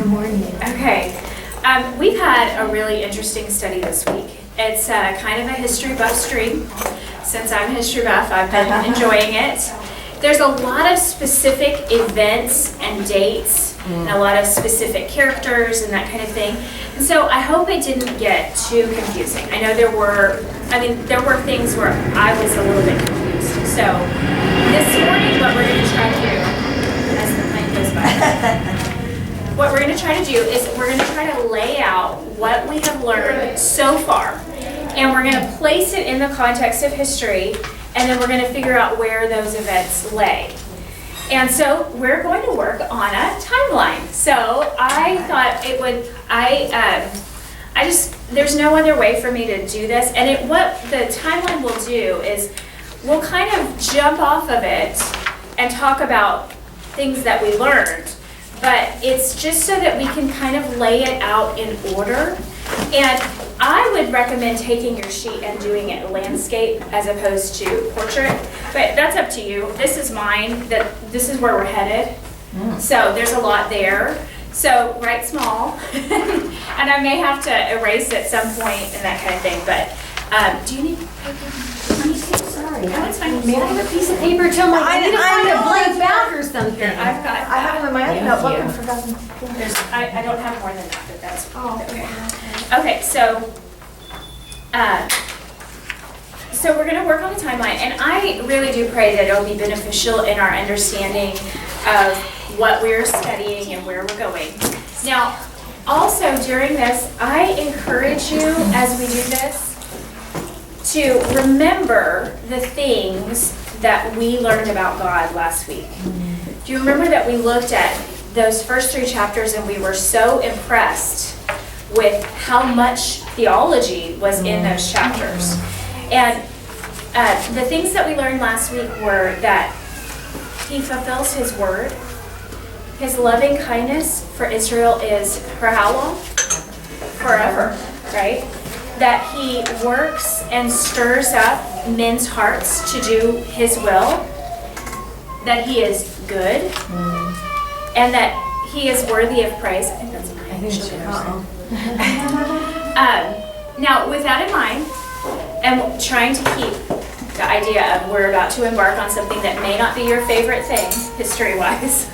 Good morning. Okay. We've had a really interesting study this week. It's kind of a history buff stream. Since I'm a history buff, I've been enjoying it. There's a lot of specific events and dates, and a lot of specific characters and that kind of thing. And so I hope it didn't get too confusing. I know there were things where I was a little bit confused. So this morning, what we're going to try to do, as the plane goes by, what we're going to try to do is we're going to try to lay out what we have learned so far. And we're going to place it in the context of history, and then we're going to figure out where those events lay. And so we're going to work on a timeline. So I thought it would, there's no other way for me to do this. And what the timeline will do is we'll kind of jump off of it and talk about things that we learned. But it's just so that we can kind of lay it out in order. And I would recommend taking your sheet and doing it landscape as opposed to portrait. But that's up to you. This is mine. This is where we're headed. So there's a lot there. So write small. And I may have to erase at some point and that kind of thing. But do you need paper? Sorry. No, it's fine. May I have a piece of paper till I need to find a blank back or something? Here, I have them in my other notebook and forgotten. forgotten. I don't have more than that, but that's Oh, okay. So we're going to work on the timeline, and I really do pray that it'll be beneficial in our understanding of what we're studying and where we're going. Now, also during this, I encourage you as we do this to remember the things that we learned about God last week. Do you remember that we looked at those first 3 chapters and we were so impressed with how much theology was in those chapters? And the things that we learned last week were that he fulfills his word. His loving kindness for Israel is for how long? Forever, right? That he works and stirs up men's hearts to do his will. That he is good. And that he is worthy of praise. I think that's mine. Now, with that in mind, and trying to keep the idea of we're about to embark on something that may not be your favorite thing, history-wise,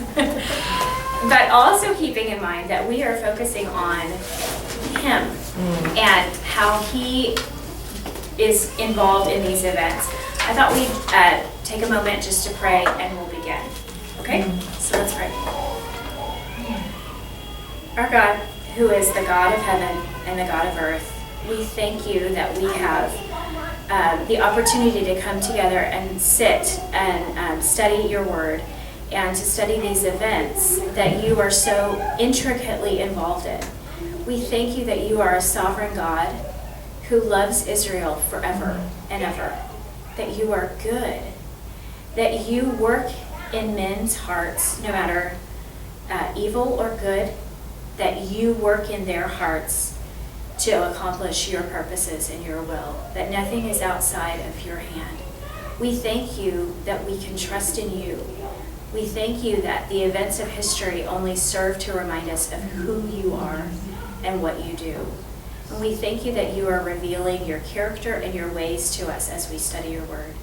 but also keeping in mind that we are focusing on him and how he is involved in these events. I thought we'd take a moment just to pray and we'll begin. Okay? So let's pray. Our God, who is the God of heaven and the God of earth, we thank you that we have the opportunity to come together and sit and study your word and to study these events that you are so intricately involved in. We thank you that you are a sovereign God who loves Israel forever and ever, that you are good, that you work in men's hearts, no matter evil or good, that you work in their hearts to accomplish your purposes and your will, that nothing is outside of your hand. We thank you that we can trust in you. We thank you that the events of history only serve to remind us of who you are and what you do. And we thank you that you are revealing your character and your ways to us as we study your word.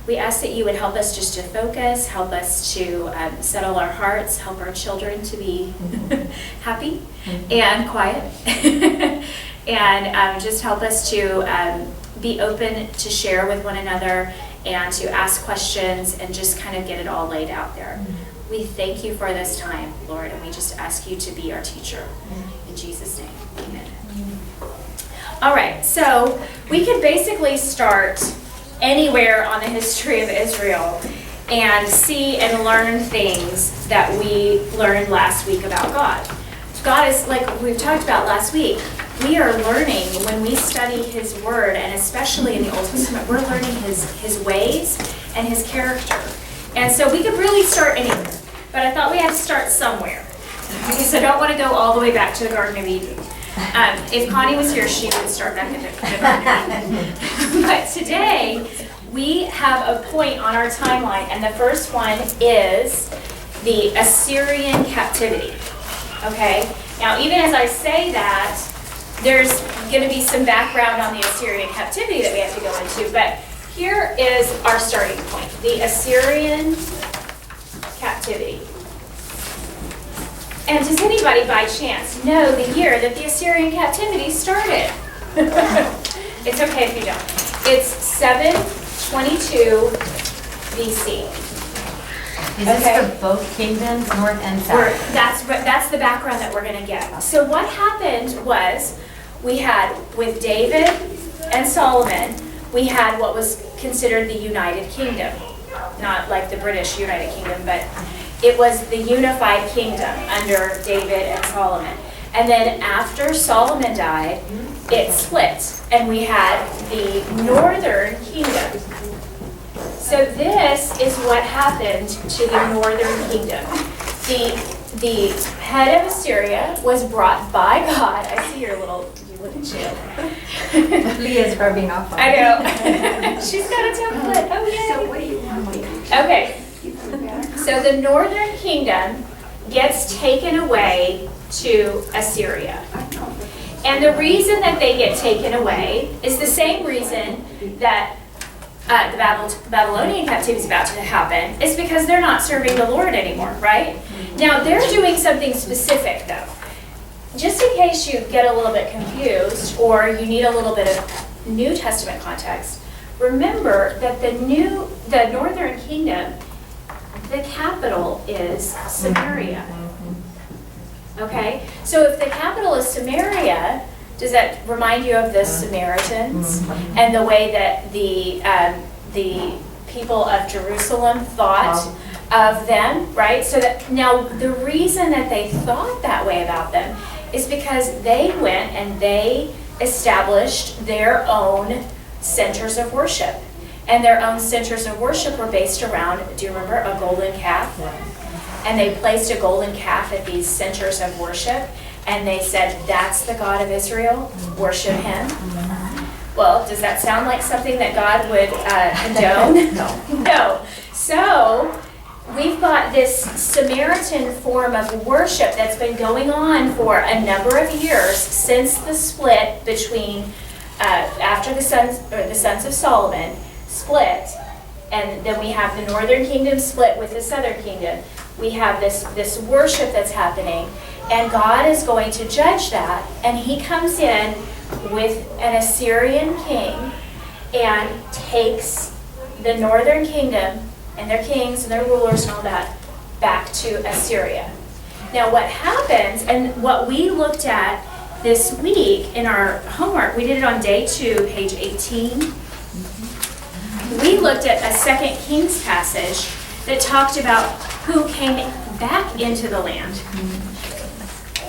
We ask that you would help us just to focus, help us to settle our hearts, help our children to be happy and quiet, and just help us to be open to share with one another and to ask questions and just kind of get it all laid out there. We thank you for this time, Lord, and we just ask you to be our teacher. In Jesus' name, amen. All right, so we could basically start anywhere on the history of Israel and see and learn things that we learned last week about God. God is, like we've talked about last week, we are learning when we study his word, and especially in the Old Testament, we're learning his ways and his character. And so we could really start anywhere, but I thought we had to start somewhere. Because I don't want to go all the way back to the Garden of Eden. If Connie was here, she would start back at the Garden of Eden. But today, we have a point on our timeline, and the first one is the Assyrian captivity. Okay? Now, even as I say that, there's going to be some background on the Assyrian captivity that we have to go into, but here is our starting point, the Assyrian captivity. And does anybody by chance know the year that the Assyrian captivity started? It's okay if you don't. It's 722 BC. Is this for both kingdoms, north and south? That's the background that we're going to get. So what happened was we had, with David and Solomon, we had what was considered the United Kingdom. Not like the British United Kingdom, but it was the unified kingdom under David and Solomon. And then after Solomon died, it split, and we had the northern kingdom. So this is what happened to the northern kingdom. The head of Assyria was brought by God. I see your little, you look at you. Leah's rubbing off on I know. She's got a template. Oh, yay. So what do you want? Okay. So the northern kingdom gets taken away to Assyria. And the reason that they get taken away is the same reason that the Babylonian captivity is about to happen. It's because they're not serving the Lord anymore, right? Now, they're doing something specific, though. Just in case you get a little bit confused or you need a little bit of New Testament context, remember that the northern kingdom, the capital is Samaria. Okay? So if the capital is Samaria, does that remind you of the Samaritans and the way that the people of Jerusalem thought of them, right? So that now the reason that they thought that way about them is because they went and they established their own centers of worship. And their own centers of worship were based around, do you remember, a golden calf? And they placed a golden calf at these centers of worship, and they said, that's the God of Israel, worship him. Well, does that sound like something that God would condone? No. So, we've got this Samaritan form of worship that's been going on for a number of years since the split between, after the sons of Solomon split, and then we have the northern kingdom split with the southern kingdom. We have this worship that's happening, and God is going to judge that, and he comes in with an Assyrian king and takes the northern kingdom and their kings and their rulers and all that back to Assyria. Now what happens, and what we looked at this week in our homework, we did it on day 2, page 18. We looked at a 2 Kings passage that talked about who came back into the land.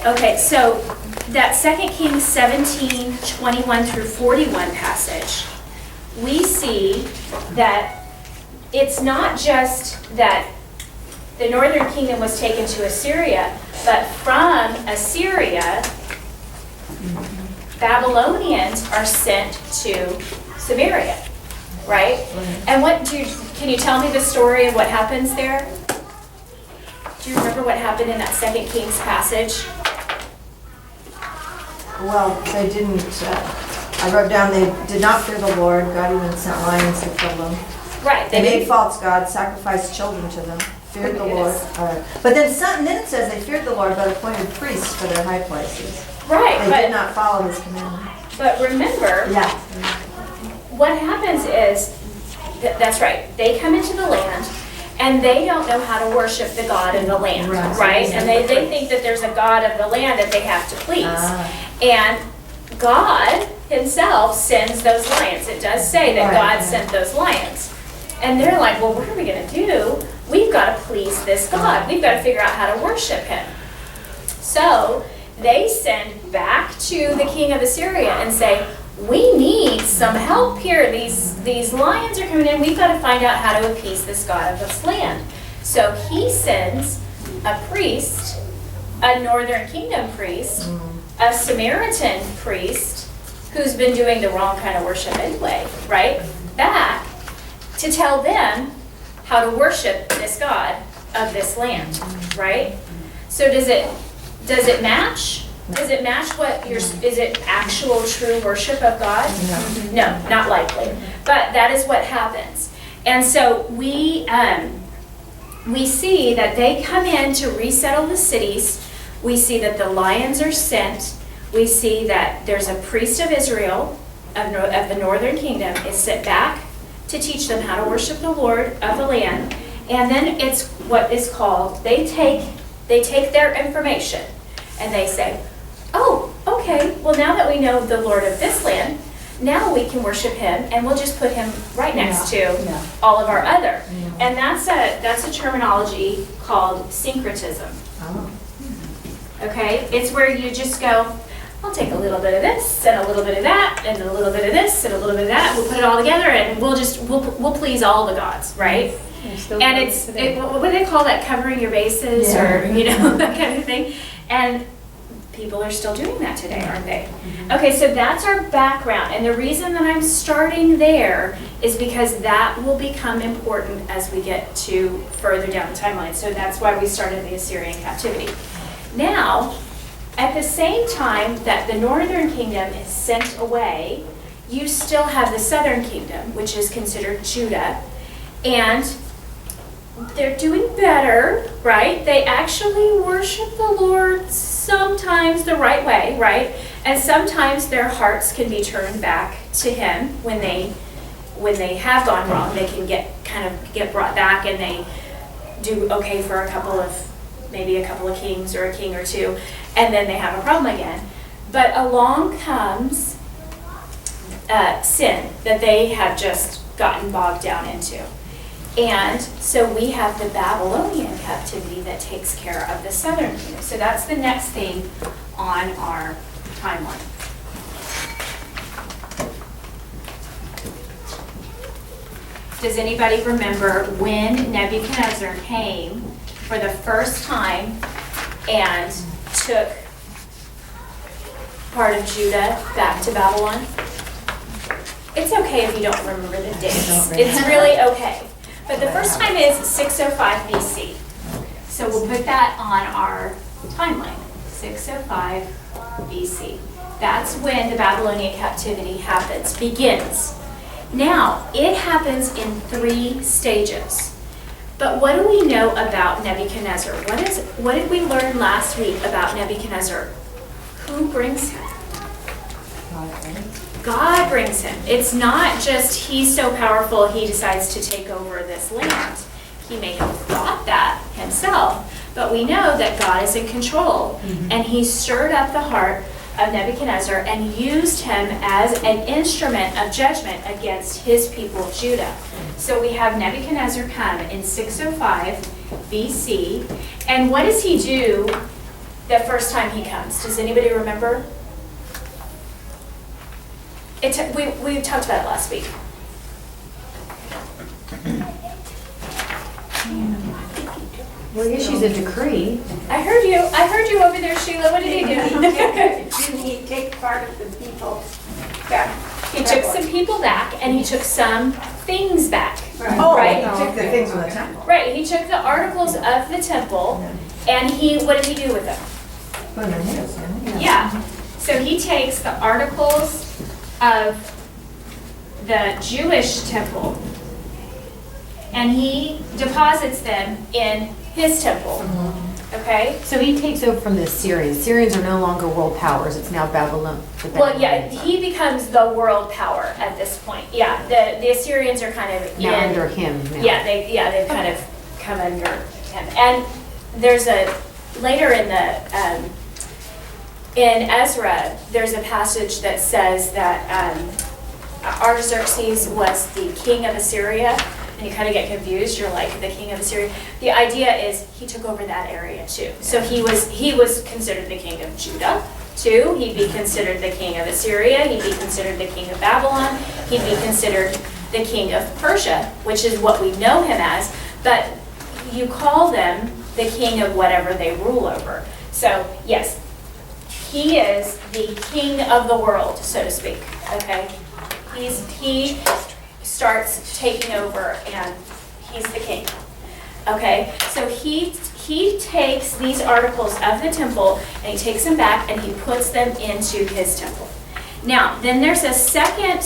Okay, so that 2 Kings 17, 21 through 41 passage, we see that it's not just that the northern kingdom was taken to Assyria, but from Assyria, Babylonians are sent to Samaria, right? And can you tell me the story of what happens there? Do you remember what happened in that 2 Kings passage? Well, they didn't, I wrote down, they did not fear the Lord. God even sent lions to kill them. Right. They made false gods, sacrificed children to them, feared the Lord. But then it says they feared the Lord but appointed priests for their high places. Right. They did not follow his commandment. But remember, what happens is, that's right, they come into the land and they don't know how to worship the God of the land, right? And they think that there's a God of the land that they have to please. And God himself sends those lions. It does say that God sent those lions. And they're like, well, what are we going to do? We've got to please this God. We've got to figure out how to worship him. So they send back to the king of Assyria and say, we need some help here. These lions are coming in. We've got to find out how to appease this God of this land. So he sends a priest, a northern kingdom priest, a Samaritan priest, who's been doing the wrong kind of worship anyway, right? Back to tell them how to worship this God of this land, right? So does it Does it match? Does it match what your, is it actual true worship of God? No, not likely. But that is what happens. And so we see that they come in to resettle the cities. We see that the lions are sent. We see that there's a priest of Israel, of the northern kingdom, is sent back to teach them how to worship the Lord of the land. And then it's what is called, they take their information and they say, oh, okay, well now that we know the Lord of this land, now we can worship him and we'll just put him right next to all of our other. And that's a terminology called syncretism. Okay, it's where you just go, I'll take a little bit of this and a little bit of that and a little bit of this and a little bit of that. We'll put it all together and we'll please all the gods, right? And it's what do they call that? Covering your bases, or that kind of thing. And people are still doing that today, aren't they? Okay, so that's our background. And the reason that I'm starting there is because that will become important as we get to further down the timeline. So that's why we started the Assyrian captivity. Now, at the same time that the northern kingdom is sent away, you still have the southern kingdom, which is considered Judah, and they're doing better, right? They actually worship the Lord sometimes the right way, right? And sometimes their hearts can be turned back to him when they have gone wrong. They can get brought back, and they do okay for maybe a couple of kings or a king or two, and then they have a problem again. But along comes sin that they have just gotten bogged down into. And so we have the Babylonian captivity that takes care of the southern kingdom. So that's the next thing on our timeline. Does anybody remember when Nebuchadnezzar came for the first time and took part of Judah back to Babylon? It's okay if you don't remember the dates. It's really okay. But the first time is 605 BC. So we'll put that on our timeline, 605 BC. That's when the Babylonian captivity begins. Now, it happens in 3 stages. But what do we know about Nebuchadnezzar? What did we learn last week about Nebuchadnezzar? Who brings him? God brings him. It's not just he's so powerful he decides to take over this land. He may have thought that himself, but we know that God is in control. And he stirred up the heart of Nebuchadnezzar and used him as an instrument of judgment against his people, Judah. So we have Nebuchadnezzar come in 605 BC. And what does he do the first time he comes? Does anybody remember? We talked about it last week. Well, he issues a decree. I heard you over there, Sheila. What did he do? Didn't he take part of the people back? He took some people back, and he took some things back. Right? He took the things from the temple. Right, he took the articles of the temple, and what did he do with them? Put them in his, Yeah. So he takes the articles of the Jewish temple, and he deposits them in his temple. Okay? So he takes over from the Assyrians. Assyrians are no longer world powers. It's now Babylon. Well, yeah, he becomes the world power at this point. Yeah, the Assyrians are kind of now under him. Now. Yeah, they've kind of come under him. And there's later in Ezra, there's a passage that says that Artaxerxes was the king of Assyria, and you kind of get confused. You're like, the king of Assyria. The idea is he took over that area too. So he was considered the king of Judah too. He'd be considered the king of Assyria. He'd be considered the king of Babylon. He'd be considered the king of Persia, which is what we know him as. But you call them the king of whatever they rule over. So yes, he is the king of the world, so to speak. Okay, he starts taking over, and he's the king. Okay, so he he takes these articles of the temple and he takes them back and he puts them into his temple. Now, then there's a second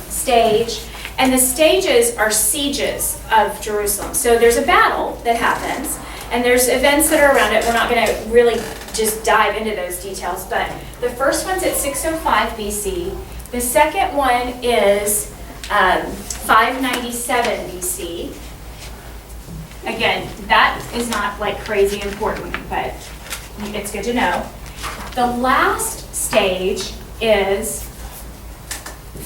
stage, and the stages are sieges of Jerusalem. So there's a battle that happens, and there's events that are around it. We're not going to really just dive into those details, but the first one's at 605 BC. The second one is 597 BC. Again, that is not like crazy important, but it's good to know. The last stage is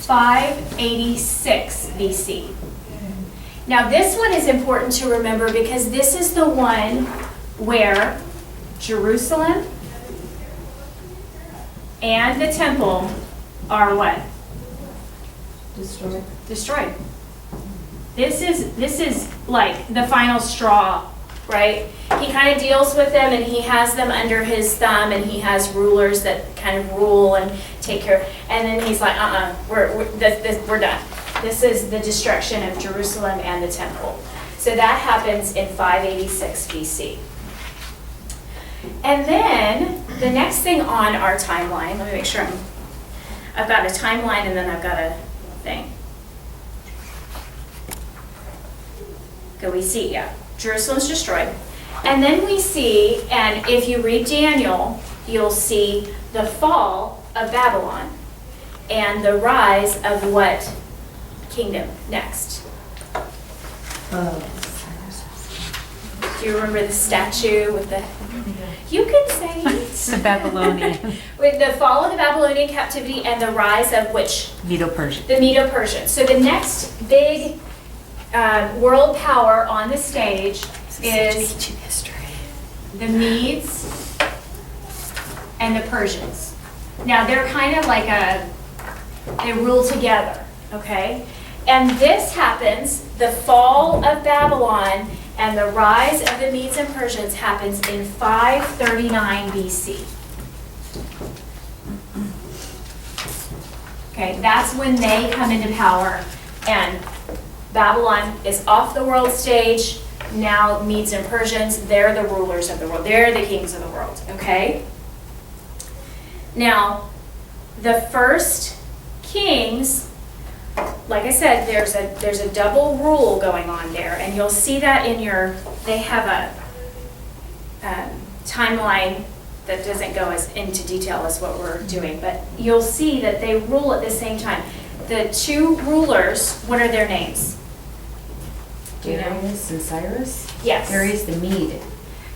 586 BC. Now this one is important to remember because this is the one where Jerusalem and the temple are what? Destroyed. This is like the final straw, right? He kind of deals with them and he has them under his thumb and he has rulers that kind of rule and take care. And then he's like, we're done. This is the destruction of Jerusalem and the temple. So that happens in 586 BC. And then the next thing on our timeline, let me make sure I've got a timeline and then I've got a thing. Okay, we see, yeah, Jerusalem's destroyed. And then we see, and if you read Daniel, you'll see the fall of Babylon and the rise of what kingdom next? Do you remember the statue with the, you can say it. The Babylonian. With the fall of the Babylonian captivity and the rise of which? Medo-Persian. The Medo-Persian. So the next big world power on the stage is the Medes and the Persians. Now they're kind of like they rule together, okay? And this happens, the fall of Babylon and the rise of the Medes and Persians happens in 539 BC. Okay, that's when they come into power and Babylon is off the world stage. Now Medes and Persians, they're the rulers of the world. They're the kings of the world, okay? Now, the first kings, like I said, there's a double rule going on there, and you'll see that in they have a timeline that doesn't go as into detail as what we're doing, but you'll see that they rule at the same time. The two rulers, what are their names? Do you know? Darius and Cyrus? Yes. Darius the Mede.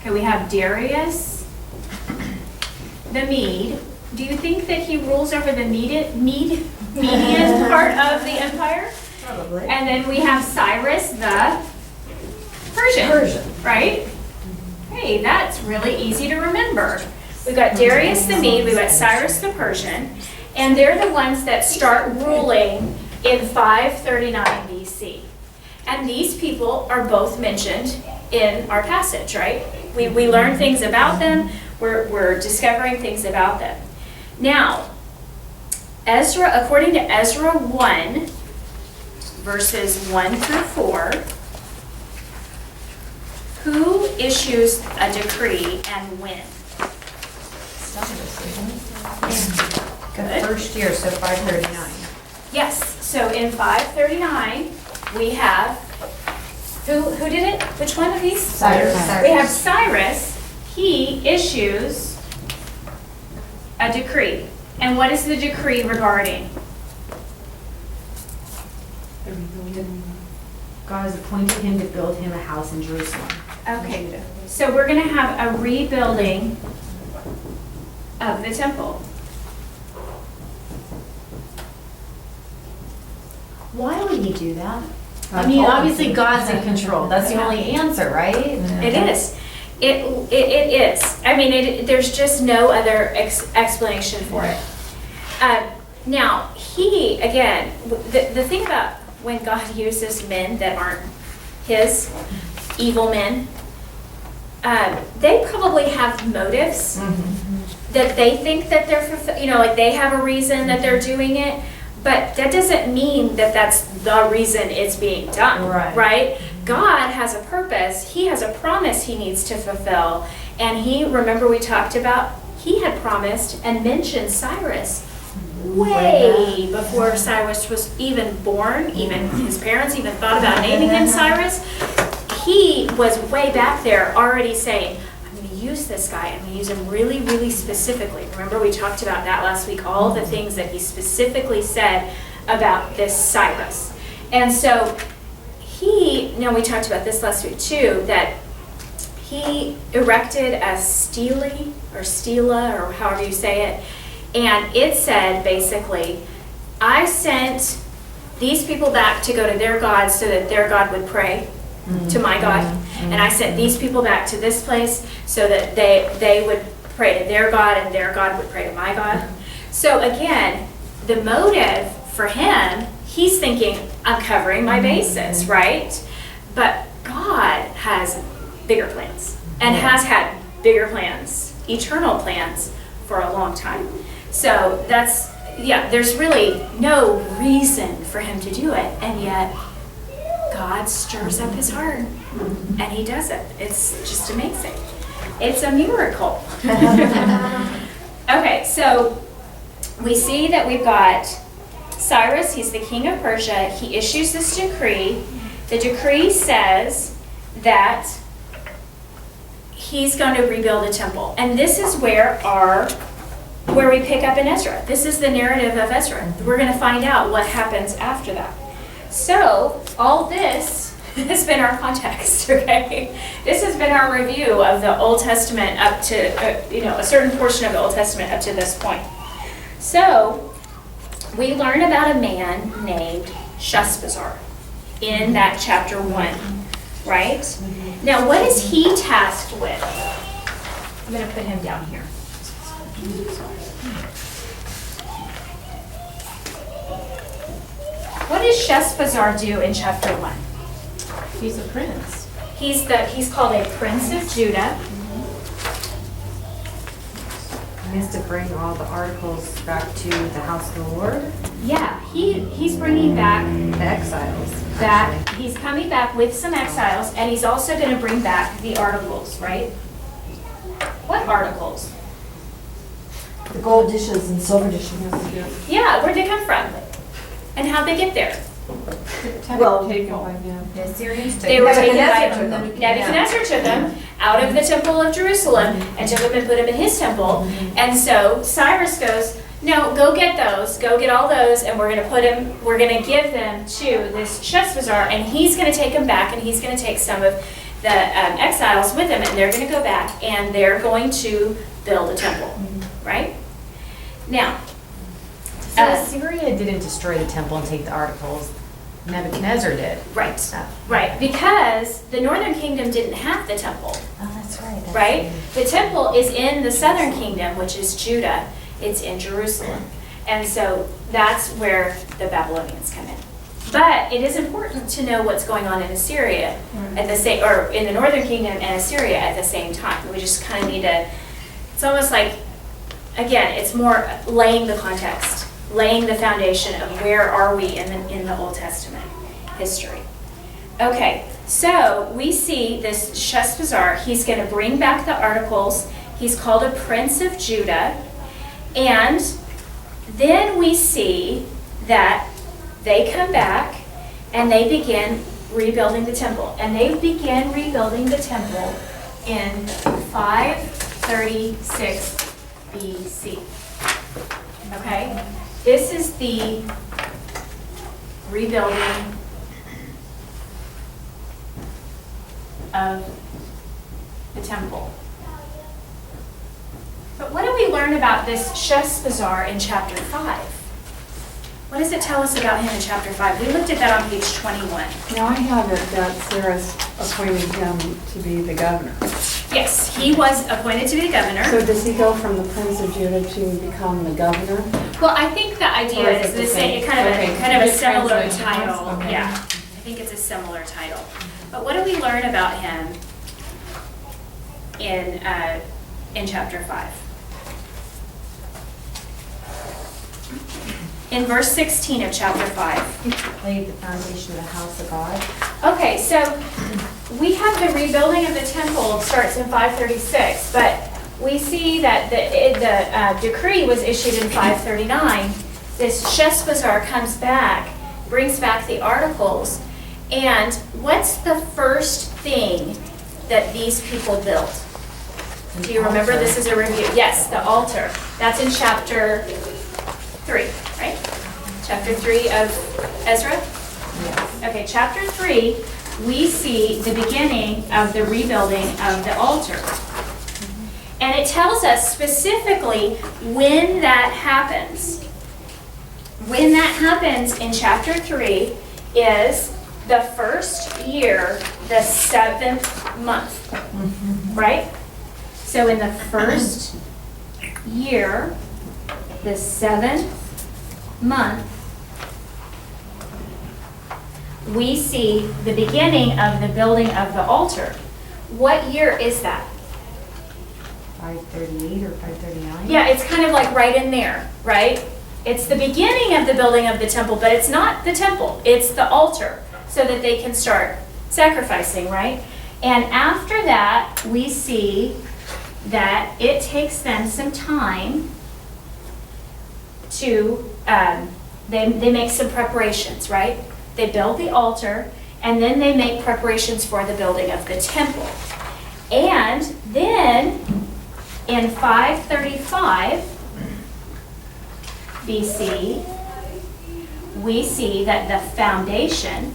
Okay, we have Darius the Mede. Do you think that he rules over the Median part of the empire? Probably. And then we have Cyrus the Persian. Right? Hey, that's really easy to remember. We've got Darius the Mede, we've got Cyrus the Persian, and they're the ones that start ruling in 539 BC. And these people are both mentioned in our passage, right? We learn things about them, we're discovering things about them. Now, Ezra, according to Ezra 1, verses 1 through 4, who issues a decree and when? The first year, so 539. Yes, so in 539, we have, who did it? Which one of these? Cyrus. We have Cyrus. He issues a decree. And what is the decree regarding? God has appointed him to build him a house in Jerusalem. Okay, so we're going to have a rebuilding of the temple. Why would he do that? God I mean, told him obviously to. God's in control. That's the only answer, right? It is. It is. I mean, there's just no other explanation for it. Now, the thing about when God uses men that aren't his, evil men, they probably have motives that they think that they're, like they have a reason that they're doing it, but that doesn't mean that that's the reason it's being done, right? God has a purpose. He has a promise he needs to fulfill. And remember we talked about, he had promised and mentioned Cyrus way before Cyrus was even born, even his parents even thought about naming him Cyrus. He was way back there already saying, I'm going to use this guy. I'm going to use him really, really specifically. Remember we talked about that last week, all the things that he specifically said about this Cyrus. And so we talked about this last week too, that he erected a stela, or however you say it, and it said basically, I sent these people back to go to their God so that their God would pray to my God, and I sent these people back to this place so that they would pray to their God and their God would pray to my God. So again, the motive for him, he's thinking, I'm covering my bases, right? But God has bigger plans and has had bigger plans, eternal plans for a long time. So there's really no reason for him to do it, and yet God stirs up his heart and he does it. It's just amazing. It's a miracle. Okay, so we see that we've got Cyrus, he's the king of Persia. He issues this decree. The decree says that he's going to rebuild a temple. And this is where we pick up in Ezra. This is the narrative of Ezra. We're going to find out what happens after that. So all this has been our context, okay? This has been our review of the Old Testament up to, a certain portion of the Old Testament up to this point. So we learn about a man named Sheshbazzar in that chapter 1, right? Now, what is he tasked with? I'm going to put him down here. What does Sheshbazzar do in chapter 1? He's a prince. He's called a prince of Judah. He has to bring all the articles back to the house of the Lord. Yeah, he's bringing back The exiles. that. He's coming back with some exiles, and he's also going to bring back the articles, right? What articles? The gold dishes and silver dishes. Yeah, where'd they come from? And how'd they get there? Well, The Assyrians took They were taken Nebuchadnezzar by took them. Nebuchadnezzar took them out of the temple of Jerusalem and took them and put them in his temple. And so Cyrus goes, no, go get those, go get all those, and we're going to give them to this Sheshbazzar, and he's going to take them back, and he's going to take some of the exiles with him, and they're going to go back, and they're going to build a temple, right? Now, So Assyria didn't destroy the temple and take the articles. Nebuchadnezzar did. right, right, because the northern kingdom didn't have the temple. Oh, that's right. Right? The temple is in the southern kingdom, which is Judah. It's in Jerusalem. And so that's where the Babylonians come in. But it is important to know what's going on in Assyria or in the northern kingdom and Assyria at the same time. We just kind of need to, it's almost like, again, it's more laying the context, laying the foundation of where are we in the Old Testament history. Okay, so we see this Sheshbazzar, he's going to bring back the articles. He's called a prince of Judah. And then we see that they come back and they begin rebuilding the temple. And they begin rebuilding the temple in 536 BC. Okay? This is the rebuilding of the temple. But what do we learn about this Sheshbazzar in chapter 5? What does it tell us about him in chapter 5? We looked at that on page 21. Now I have it that Cyrus appointed him to be the governor. Yes, he was appointed to be the governor. So does he go from the Prince of Judah to become the governor? Well, I think the idea Or is is it the the same, same? kind of Okay. a similar Translation. title. Okay. Yeah, I think it's a similar title. But what do we learn about him in chapter 5? in verse 16 of chapter 5. Laid the foundation of the house of God. Okay, so we have the rebuilding of the temple starts in 536, but we see that the decree was issued in 539. This Sheshbazzar comes back, brings back the articles, and what's the first thing that these people built? Do you remember? This is a review. Yes, the altar. That's in chapter 3, right? Chapter 3 of Ezra? Yes. Okay, chapter 3, we see the beginning of the rebuilding of the altar. And it tells us specifically when that happens. When that happens in chapter 3 is the first year, the 7th month, right? So in the first year, the 7th month, we see the beginning of the building of the altar. What year is that? 538 or 539? Yeah, it's kind of like right in there, right? It's the beginning of the building of the temple, but it's not the temple, it's the altar, so that they can start sacrificing, right? And after that, we see that it takes them some time to, they make some preparations, right? They build the altar, and then they make preparations for the building of the temple. And then, in 535 BC, we see that the foundation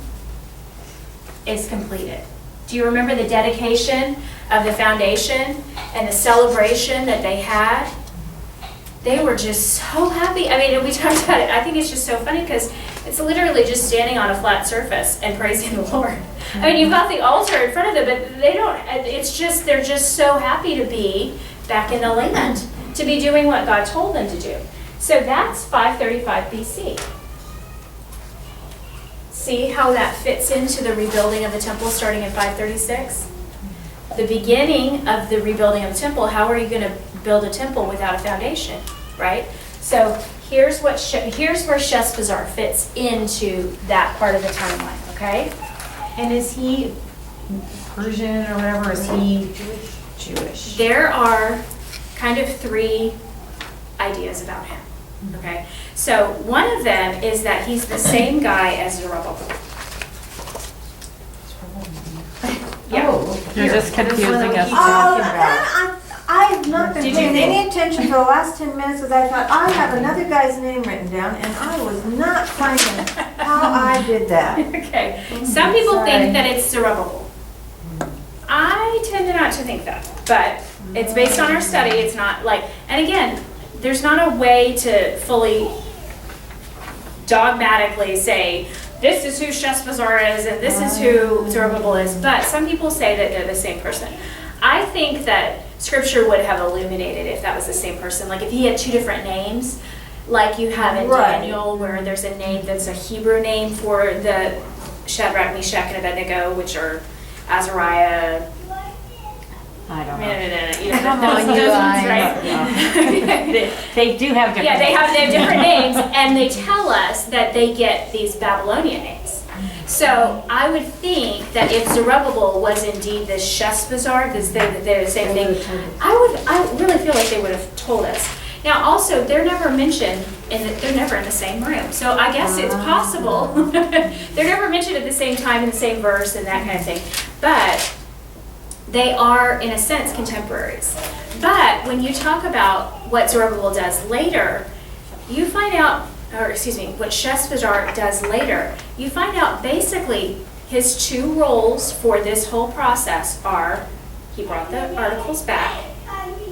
is completed. Do you remember the dedication of the foundation and the celebration that they had? They were just so happy. I mean, we talked about it. I think it's just so funny because it's literally just standing on a flat surface and praising the Lord. I mean, you've got the altar in front of them, but they don't, it's just, they're just so happy to be back in the land, to be doing what God told them to do. So that's 535 BC. See how that fits into the rebuilding of the temple starting in 536? The beginning of the rebuilding of the temple, how are you going to build a temple without a foundation, right? So here's where Sheshbazzar fits into that part of the timeline, okay? And is he Persian or whatever? Is he Jewish? There are kind of 3 ideas about him, okay? So one of them is that he's the same guy as Zerubbabel. Yeah. Oh, okay. You're just confusing us. I've not been Did you paying think- any attention for the last 10 minutes because I thought I have another guy's name written down and I was not finding how I did that. Okay, some people Sorry. think that it's Zerubbabel. I tend not to think that, but it's based on our study, it's not like, and again, there's not a way to fully dogmatically say, this is who Sheshbazzar is and this is who Zerubbabel is, but some people say that they're the same person. I think that Scripture would have illuminated if that was the same person, like if he had 2 different names, like you have in Right. Daniel, where there's a name that's a Hebrew name for the Shadrach, Meshach, and Abednego, which are Azariah. I don't No, know. you know, those ones, right? They do have different. Yeah, they have different names, and they tell us that they get these Babylonian names. So I would think that if Zerubbabel was indeed this Sheshbazzar, they're the same thing, I really feel like they would have told us. Now, also, they're never mentioned, they're never in the same room. So I guess it's possible. They're never mentioned at the same time in the same verse and that kind of thing. But they are, in a sense, contemporaries. But when you talk about what Zerubbabel does later, you find out, what Sheshbazzar does later, you find out basically his 2 roles for this whole process are, he brought the articles back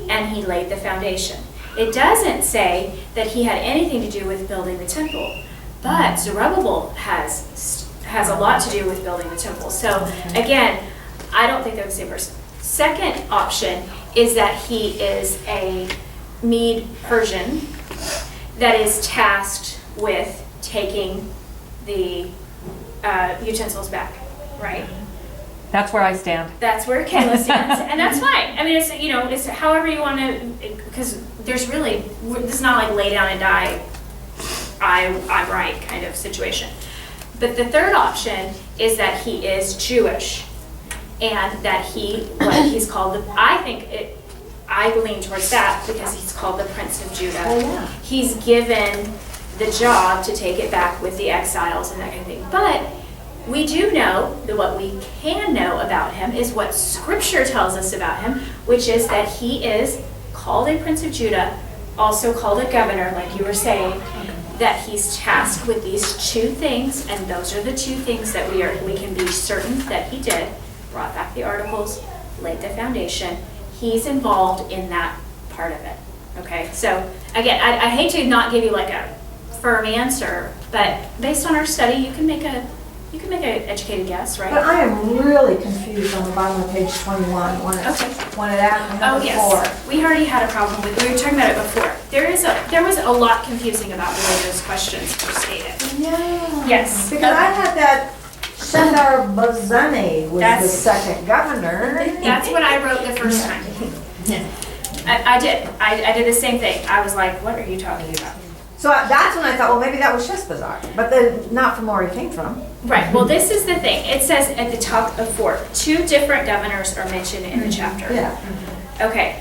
and he laid the foundation. It doesn't say that he had anything to do with building the temple, but Zerubbabel has a lot to do with building the temple. So again, I don't think they're the same person. Second option is that he is a Mede-Persian that is tasked with taking the utensils back, right? That's where I stand. That's where Kayla stands, and that's fine. I mean, it's however you want to, because there's really, this is not like lay down and die I'm right kind of situation. But the third option is that he is Jewish, and that what he's called, I lean towards that because he's called the Prince of Judah. Oh, yeah. He's given the job to take it back with the exiles and that kind of thing. But we do know that what we can know about him is what Scripture tells us about him, which is that he is called a Prince of Judah, also called a governor, like you were saying, that he's tasked with these two things, and those are the two things that we can be certain that he did: brought back the articles, laid the foundation. He's involved in that part of it. Okay, so again, I hate to not give you like a firm answer, but based on our study, you can make an educated guess, right? But I am really confused on the bottom of page 21, when Okay. it at Oh, number yes. 4. We already had a problem with, we were talking about it before. There was a lot confusing about the way those questions were stated. Yeah. Yes. Because I had that Shandar Bazani was the That's- second governor. That's what I wrote the first time. I did. I did the same thing. I was like, what are you talking about? So that's when I thought, well, maybe that was Sheshbazzar, but then not from where he came from. Right, well, this is the thing. It says at the top of 4, 2 different governors are mentioned in the chapter. Yeah. Okay,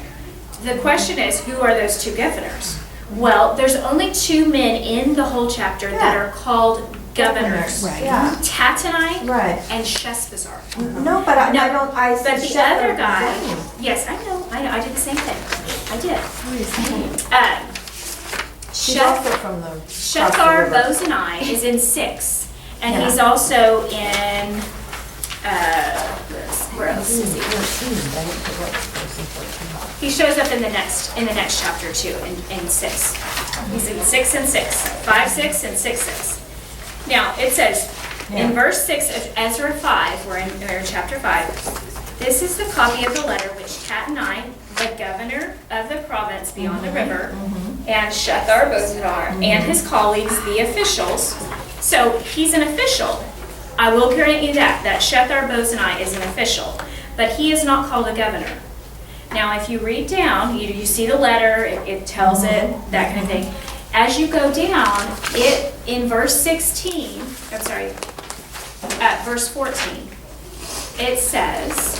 the question is, who are those 2 governors? Well, there's only 2 men in the whole chapter that Yeah. are called governors. Right. Yeah. Tatanai Right. and Sheshbazzar. No, but I No, don't, I But said the Shandar other guy, Bazani. yes, I know, I did the same thing. I did. She's Sheth- also from the. Shethar across the river. Bozenai is in 6, and Yeah. he's also in, where else is he? He shows up in the next chapter too, in 6. He's in 6 and 6, 5, 6, and 6, 6. Now, it says, in Yeah. verse 6 of Ezra 5, we're in chapter 5, this is the copy of the letter which Tatanai, the governor of the province beyond the river, and Shethar Bozenar, and his colleagues, the officials. So he's an official. I will grant you that Shethar Bozenai is an official, but he is not called a governor. Now, if you read down, you see the letter, it tells it, that kind of thing. As you go down, in verse 16, verse 14, it says,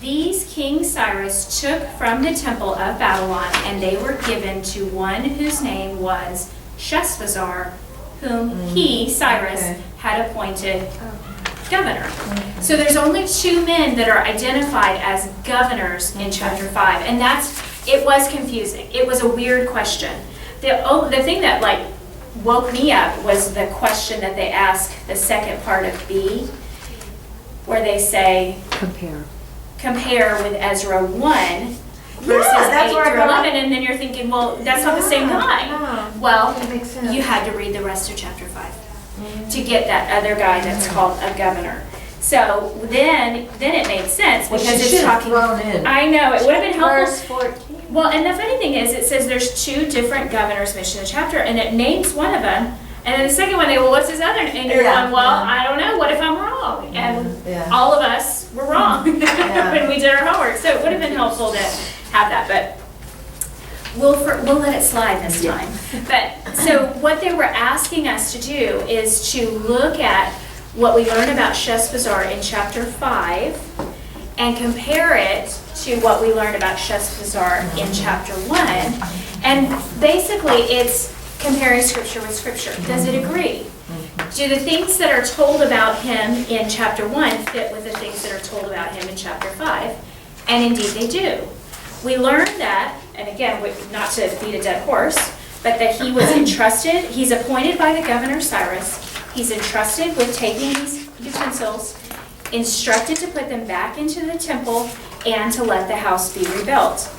these King Cyrus took from the temple of Babylon, and they were given to one whose name was Sheshbazzar, whom he, Cyrus, Okay. had appointed governor. So there's only 2 men that are identified as governors in chapter 5, and it was confusing. It was a weird question. The thing that woke me up was the question that they ask, the second part of B, where they say, compare with Ezra 1 verses that's 8 where I through got 11, and then you're thinking, well, that's not the same guy. Yeah. Well, That makes sense. you had to read the rest of chapter 5 to get that other guy that's called a governor. So then it made sense Well, because she it's should have talking. thrown in. I know, it would have been helpful. Verse 14. Well, and the funny thing is, it says there's 2 different governors mentioned in the chapter, and it names one of them, and then the second one, well, what's his other name? And you're Yeah, going, well, yeah. I don't know, what if I'm wrong? And Yeah. all of us were wrong when we did our homework, so it would have been helpful to have that, but we'll let it slide this time. But, so what they were asking us to do is to look at what we learned about Sheshbazzar in chapter 5 and compare it to what we learned about Sheshbazzar in chapter 1. And basically, it's comparing scripture with scripture. Does it agree? Do the things that are told about him in chapter 1 fit with the things that are told about him in chapter 5? And indeed they do. We learned that, and again, not to beat a dead horse, but that he was entrusted, he's appointed by the governor Cyrus, he's entrusted with taking these utensils, instructed to put them back into the temple, and to let the house be rebuilt.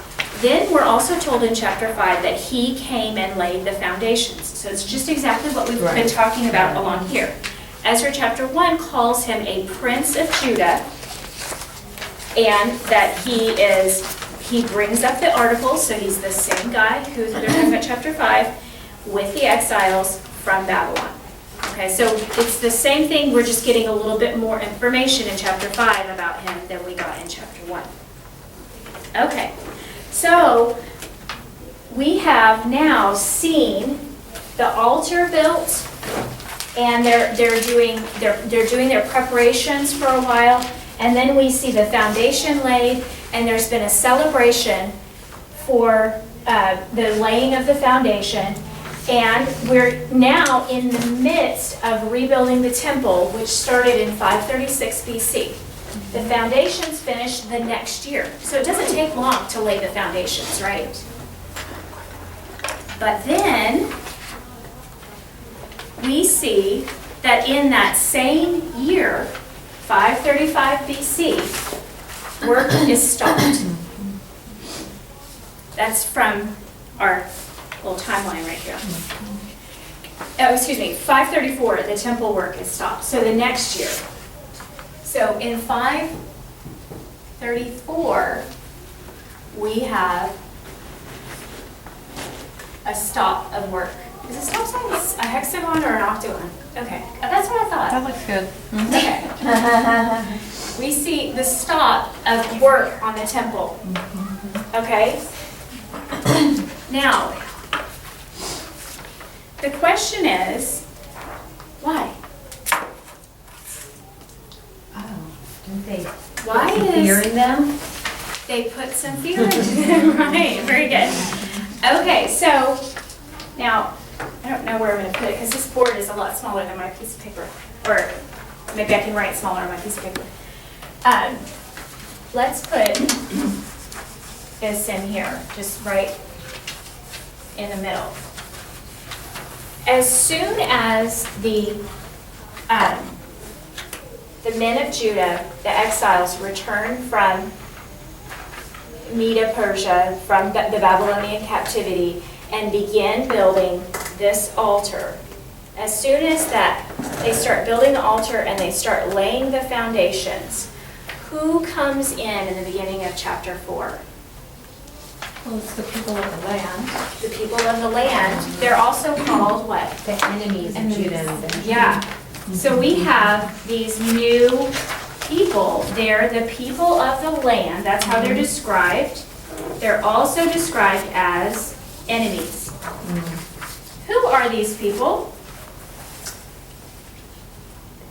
Then we're also told in chapter 5 that he came and laid the foundations. So it's just exactly what we've been talking about along here. Ezra chapter 1 calls him a prince of Judah, and that he brings up the articles, so he's the same guy who's they're talking about chapter 5 with the exiles from Babylon. Okay, so it's the same thing, we're just getting a little bit more information in chapter 5 about him than we got in chapter 1. Okay, so we have now seen the altar built, and they're doing their preparations for a while, and then we see the foundation laid, and there's been a celebration for the laying of the foundation, and we're now in the midst of rebuilding the temple, which started in 536 BC. The foundations finished the next year, so it doesn't take long to lay the foundations, right? But then we see that in that same year, 535 BC, work is stopped. That's from our little timeline right here. Oh, excuse me, 534, the temple work is stopped. So the next year. So in 534, we have a stop of work. Is a stop sign a hexagon or an octagon? Okay, that's what I thought. That looks good. Okay. We see the stop of work on the temple. Okay? Now, the question is, why? Oh, didn't they Why put some fear in them? They put some fear into them, right? Very good. Okay, so now, I don't know where I'm going to put it because this board is a lot smaller than my piece of paper. Or maybe I can write smaller on my piece of paper. Let's put this in here, just right in the middle. As soon as the men of Judah, the exiles, return from Media Persia, from the Babylonian captivity, and begin building this altar. As soon as that, they start building the altar and they start laying the foundations. Who comes in the beginning of chapter 4? Well, it's the people of the land. The people of the land. They're also called what? The enemies of Judah and Benjamin. Yeah. So we have these new people. They're the people of the land. That's how they're described. They're also described as enemies. Who are these people?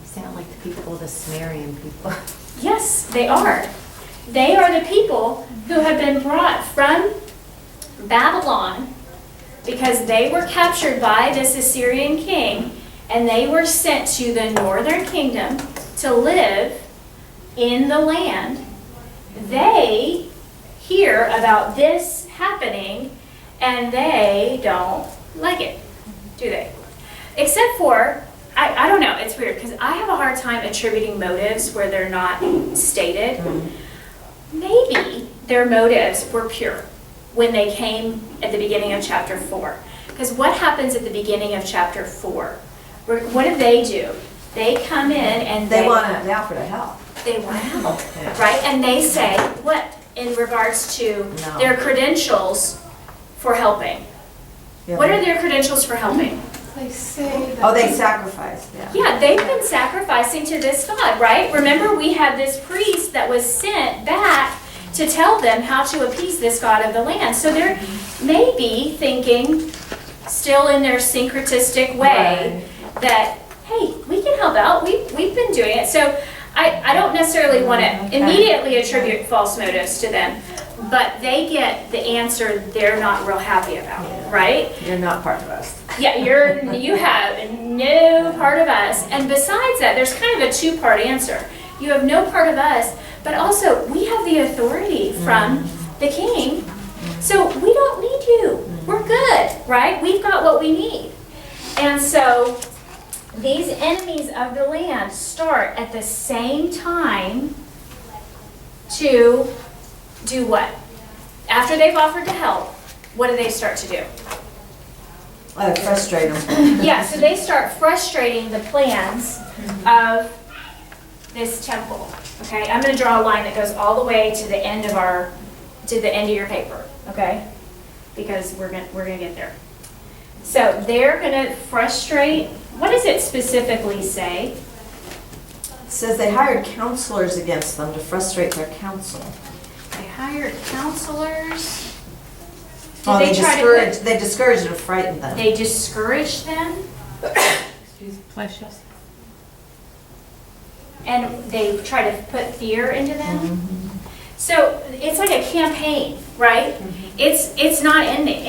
They sound like the people of the Sumerian people. Yes, they are. They are the people who have been brought from Babylon because they were captured by this Assyrian king, and they were sent to the northern kingdom to live in the land. They hear about this happening and they don't like it, do they? Except for, I don't know, it's weird because I have a hard time attributing motives where they're not stated. Maybe their motives were pure when they came at the beginning of chapter 4. Because what happens at the beginning of chapter 4? What do? They come in and They offer to help. they want help, Yeah. right? And they say, what, in regards to No. their credentials for helping? Yeah. What are their credentials for helping? They say that. Oh, they sacrificed, yeah. Yeah, they've been sacrificing to this God, right? Remember, we had this priest that was sent back to tell them how to appease this God of the land. So they're maybe thinking, still in their syncretistic way, that, hey, we can help out. We've been doing it. So I don't necessarily want to immediately attribute false motives to them, but they get the answer they're not real happy about, right? You're not part of us. Yeah, you have no part of us. And besides that, there's kind of a two-part answer. You have no part of us, but also we have the authority from the king. So we don't need you. We're good, right? We've got what we need. And so these enemies of the land start at the same time to do what? After they've offered to help, what do they start to do? Frustrate them. Yeah, so they start frustrating the plans of this temple. Okay, I'm going to draw a line that goes all the way to the end of your paper. Okay, because we're gonna get there. So they're going to frustrate. What does it specifically say? It says they hired counselors against them to frustrate their counsel. They hired counselors Oh, Did they try to put, they discouraged or frightened them. they discouraged them? Precious. And they try to put fear into them? So it's like a campaign, right? It's not ending.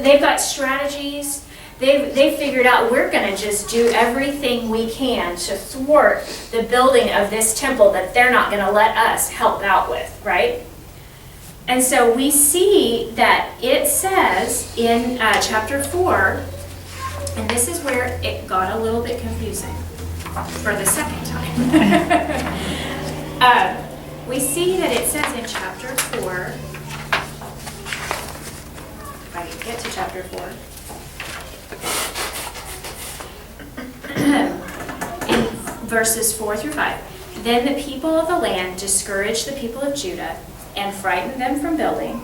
They've got strategies. They've figured out we're going to just do everything we can to thwart the building of this temple that they're not going to let us help out with, right? And so we see that it says in chapter 4, and this is where it got a little bit confusing for the second time. We see that it says in chapter 4, if I can get to chapter 4, in verses 4 through 5, then the people of the land discouraged the people of Judah and frightened them from building.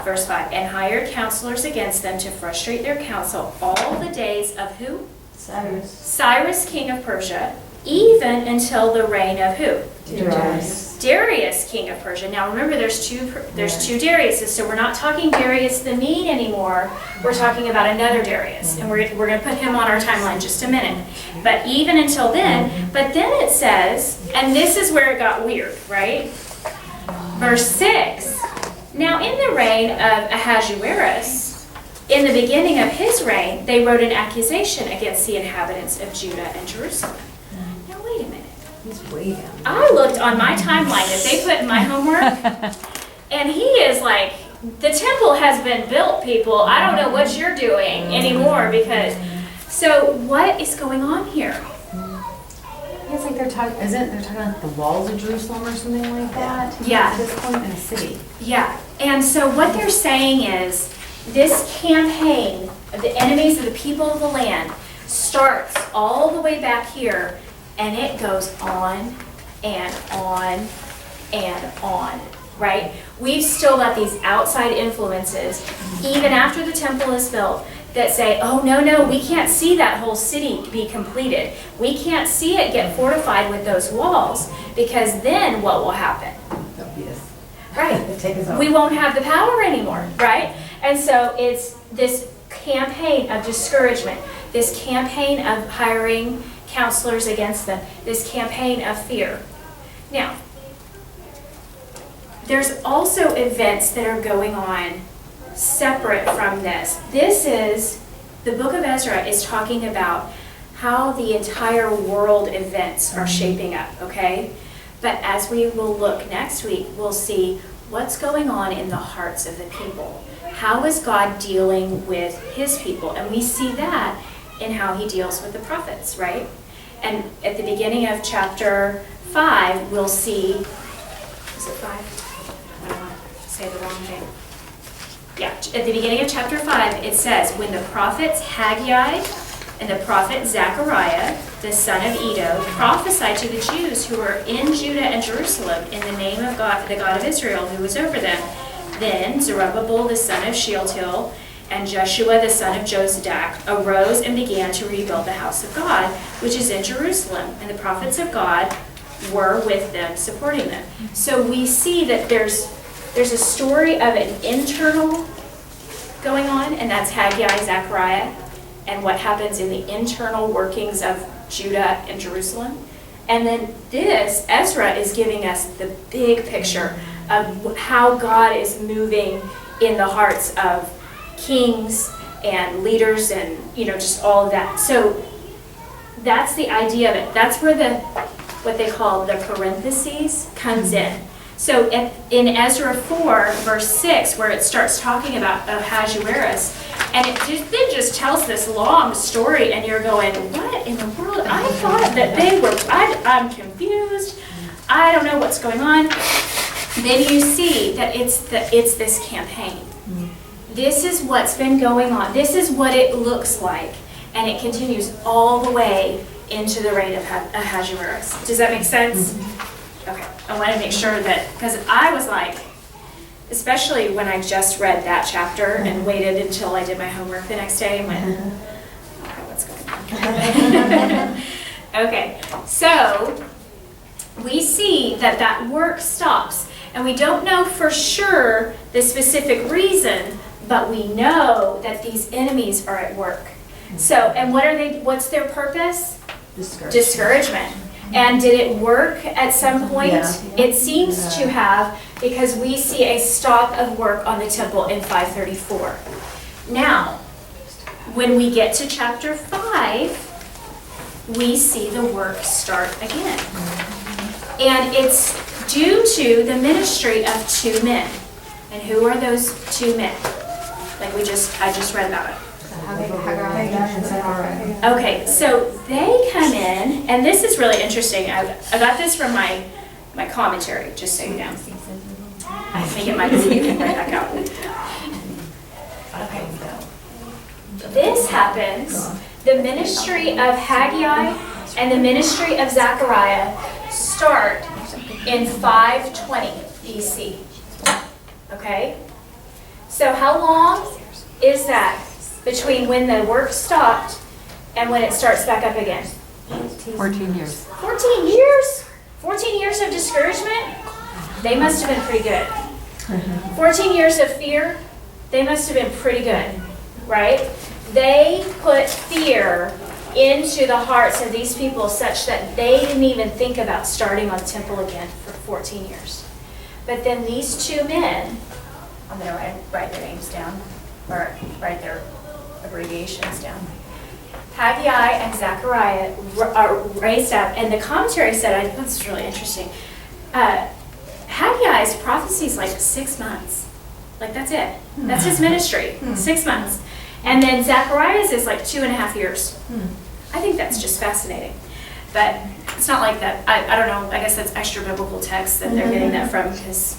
Verse 5, and hired counselors against them to frustrate their counsel all the days of who? Cyrus. Cyrus, king of Persia, even until the reign of who? Darius. Darius, king of Persia. Now remember, there's two Dariuses, so we're not talking Darius the Mede anymore. We're talking about another Darius, and we're going to put him on our timeline in just a minute. But even until then, but then it says, and this is where it got weird, right? Verse 6, now in the reign of Ahasuerus, in the beginning of his reign, they wrote an accusation against the inhabitants of Judah and Jerusalem. Now wait a minute. He's way down. I looked on my timeline that they put in my homework, and he is like, the temple has been built, people. I don't know what you're doing anymore because, so what is going on here? It's like they're talking, they're talking about the walls of Jerusalem or something like that? Yeah. At this point in a city. Yeah, and so what they're saying is this campaign of the enemies of the people of the land starts all the way back here, and it goes on and on and on, right? We've still got these outside influences, even after the temple is built, that say, oh, no, we can't see that whole city be completed. We can't see it get fortified with those walls, because then what will happen? They'll beat us. Right. Take us over. We won't have the power anymore, right? And so it's this campaign of discouragement, this campaign of hiring counselors against them, this campaign of fear. Now, there's also events that are going on separate from this. This is, the book of Ezra is talking about how the entire world events are shaping up, okay? But as we will look next week, we'll see what's going on in the hearts of the people. How is God dealing with his people? And we see that in how he deals with the prophets, right? And at the beginning of chapter 5, we'll see, is it 5? I don't want to say the wrong thing. Yeah, at the beginning of chapter 5, it says, when the prophets Haggai and the prophet Zechariah, the son of Iddo, prophesied to the Jews who were in Judah and Jerusalem in the name of God, the God of Israel, who was over them, then Zerubbabel, the son of Shealtiel, and Joshua, the son of Josadak, arose and began to rebuild the house of God, which is in Jerusalem. And the prophets of God were with them, supporting them. So we see that there's a story of an internal going on, and that's Haggai, Zechariah, and what happens in the internal workings of Judah and Jerusalem. And then this, Ezra is giving us the big picture of how God is moving in the hearts of kings and leaders and, just all of that. So that's the idea of it. That's where what they call the parentheses comes in. So in Ezra 4, verse 6, where it starts talking about Ahasuerus, and it just tells this long story, and you're going, what in the world? I thought that they were, I'm confused. I don't know what's going on. Then you see that it's this campaign. This is what's been going on. This is what it looks like. And it continues all the way into the reign of Ahasuerus. Does that make sense? Okay. I want to make sure that, because I was like, especially when I just read that chapter and waited until I did my homework the next day and went, okay, what's going on? Okay. So we see that work stops. And we don't know for sure the specific reason, but we know that these enemies are at work. So, and what's their purpose? Discouragement. And did it work at some point? Yeah. It seems to have, because we see a stop of work on the temple in 534. Now, when we get to chapter 5, we see the work start again. And it's due to the ministry of two men. And who are those two men? Like I just read about it. Okay, so they come in, and this is really interesting. I got this from my commentary, just so you know. I think it might be right back out. Okay, this happens, the ministry of Haggai and the ministry of Zechariah start in 520 BC. Okay? So how long is that between when the work stopped and when it starts back up again? 14 years. 14 years? 14 years of discouragement? They must have been pretty good. 14 years of fear? They must have been pretty good, right? They put fear into the hearts of these people such that they didn't even think about starting on temple again for 14 years. But then these two men, I'm going to write their names down, or write their abbreviations down. Haggai and Zechariah are raised up, and the commentary said, I thought this was really interesting, Haggai's prophecy is like 6 months. Like that's it. That's his ministry, 6 months. And then Zechariah's is like 2.5 years. I think that's just fascinating. But it's not like that. I don't know. I guess that's extra biblical text that they're getting that from, because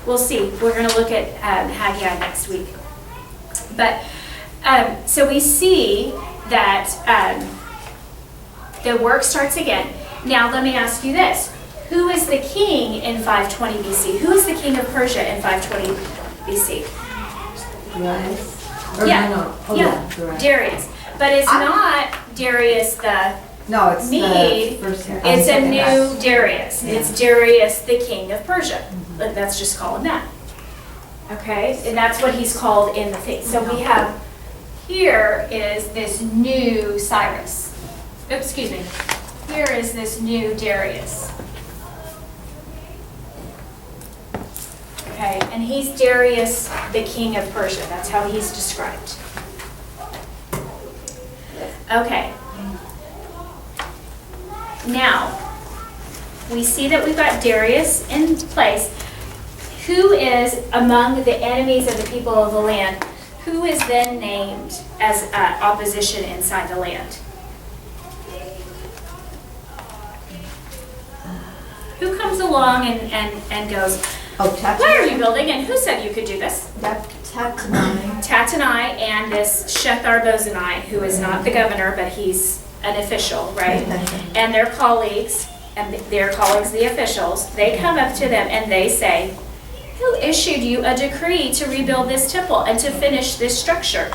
we'll see. We're going to look at Haggai next week. But so we see that the work starts again. Now let me ask you this. Who is the king in 520 BC? Who is the king of Persia in 520 BC? Darius. But it's not Darius the No, it's Mede. the first. It's a new Darius. It's Darius the king of Persia. Let's just call him that. Okay? And that's what he's called in the thing. So we have, here is this new Cyrus. Oops, excuse me. Here is this new Darius. Okay, and he's Darius, the king of Persia. That's how he's described. Okay. Now, we see that we've got Darius in place. Who is among the enemies of the people of the land? Who is then named as opposition inside the land? Who comes along and goes, why are you building, and who said you could do this? Tattenai and this Shethar-Bozenai, who is not the governor, but he's an official, right? And their colleagues, the officials, they come up to them and they say, who issued you a decree to rebuild this temple and to finish this structure?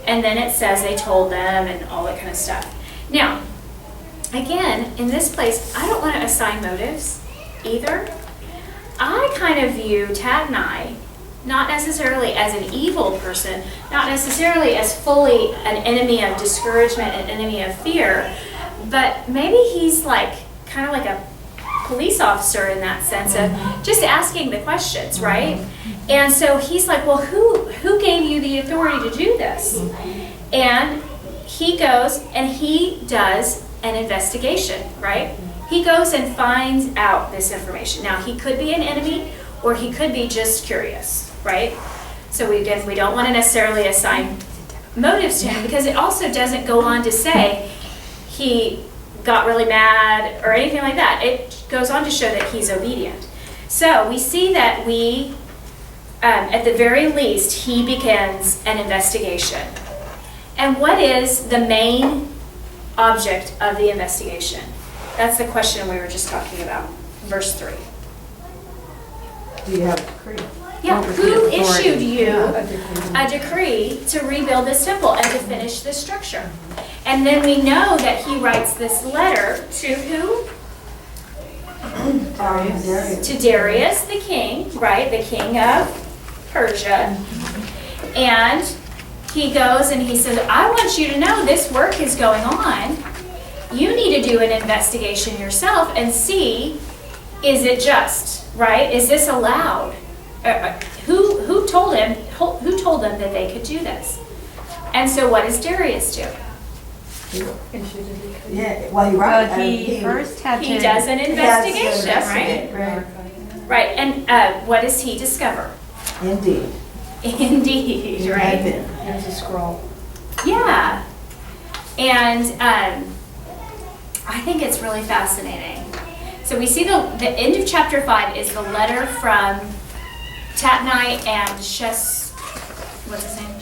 And then it says they told them and all that kind of stuff. Now, again, in this place, I don't want to assign motives either. I kind of view Tattenai not necessarily as an evil person, not necessarily as fully an enemy of discouragement, an enemy of fear, but maybe he's like kind of like a police officer in that sense of just asking the questions, right? And so he's like, well, who gave you the authority to do this? And he goes and he does an investigation, right? He goes and finds out this information. Now, he could be an enemy or he could be just curious, right? So we don't want to necessarily assign motives to him, because it also doesn't go on to say he got really mad or anything like that. It goes on to show that he's obedient. So we see that at the very least, he begins an investigation. And what is the main object of the investigation? That's the question we were just talking about. Verse 3. Do you have a decree? Yeah, who issued you a decree to rebuild this temple and to finish this structure? And then we know that he writes this letter to who? Darius. To Darius the king, right? The king of Persia. And he goes and he says, I want you to know this work is going on. You need to do an investigation yourself and see, is it just, right? Is this allowed? Who told him? Who told them that they could do this? And so, what does Darius do? Yeah, well, you're right. Well, he first had to. He does an investigation, right? Right. Right. And what does he discover? Indeed. Indeed, right? There's a scroll. Yeah. And I think it's really fascinating. So we see the end of chapter 5 is the letter from Tatnai and what's his name?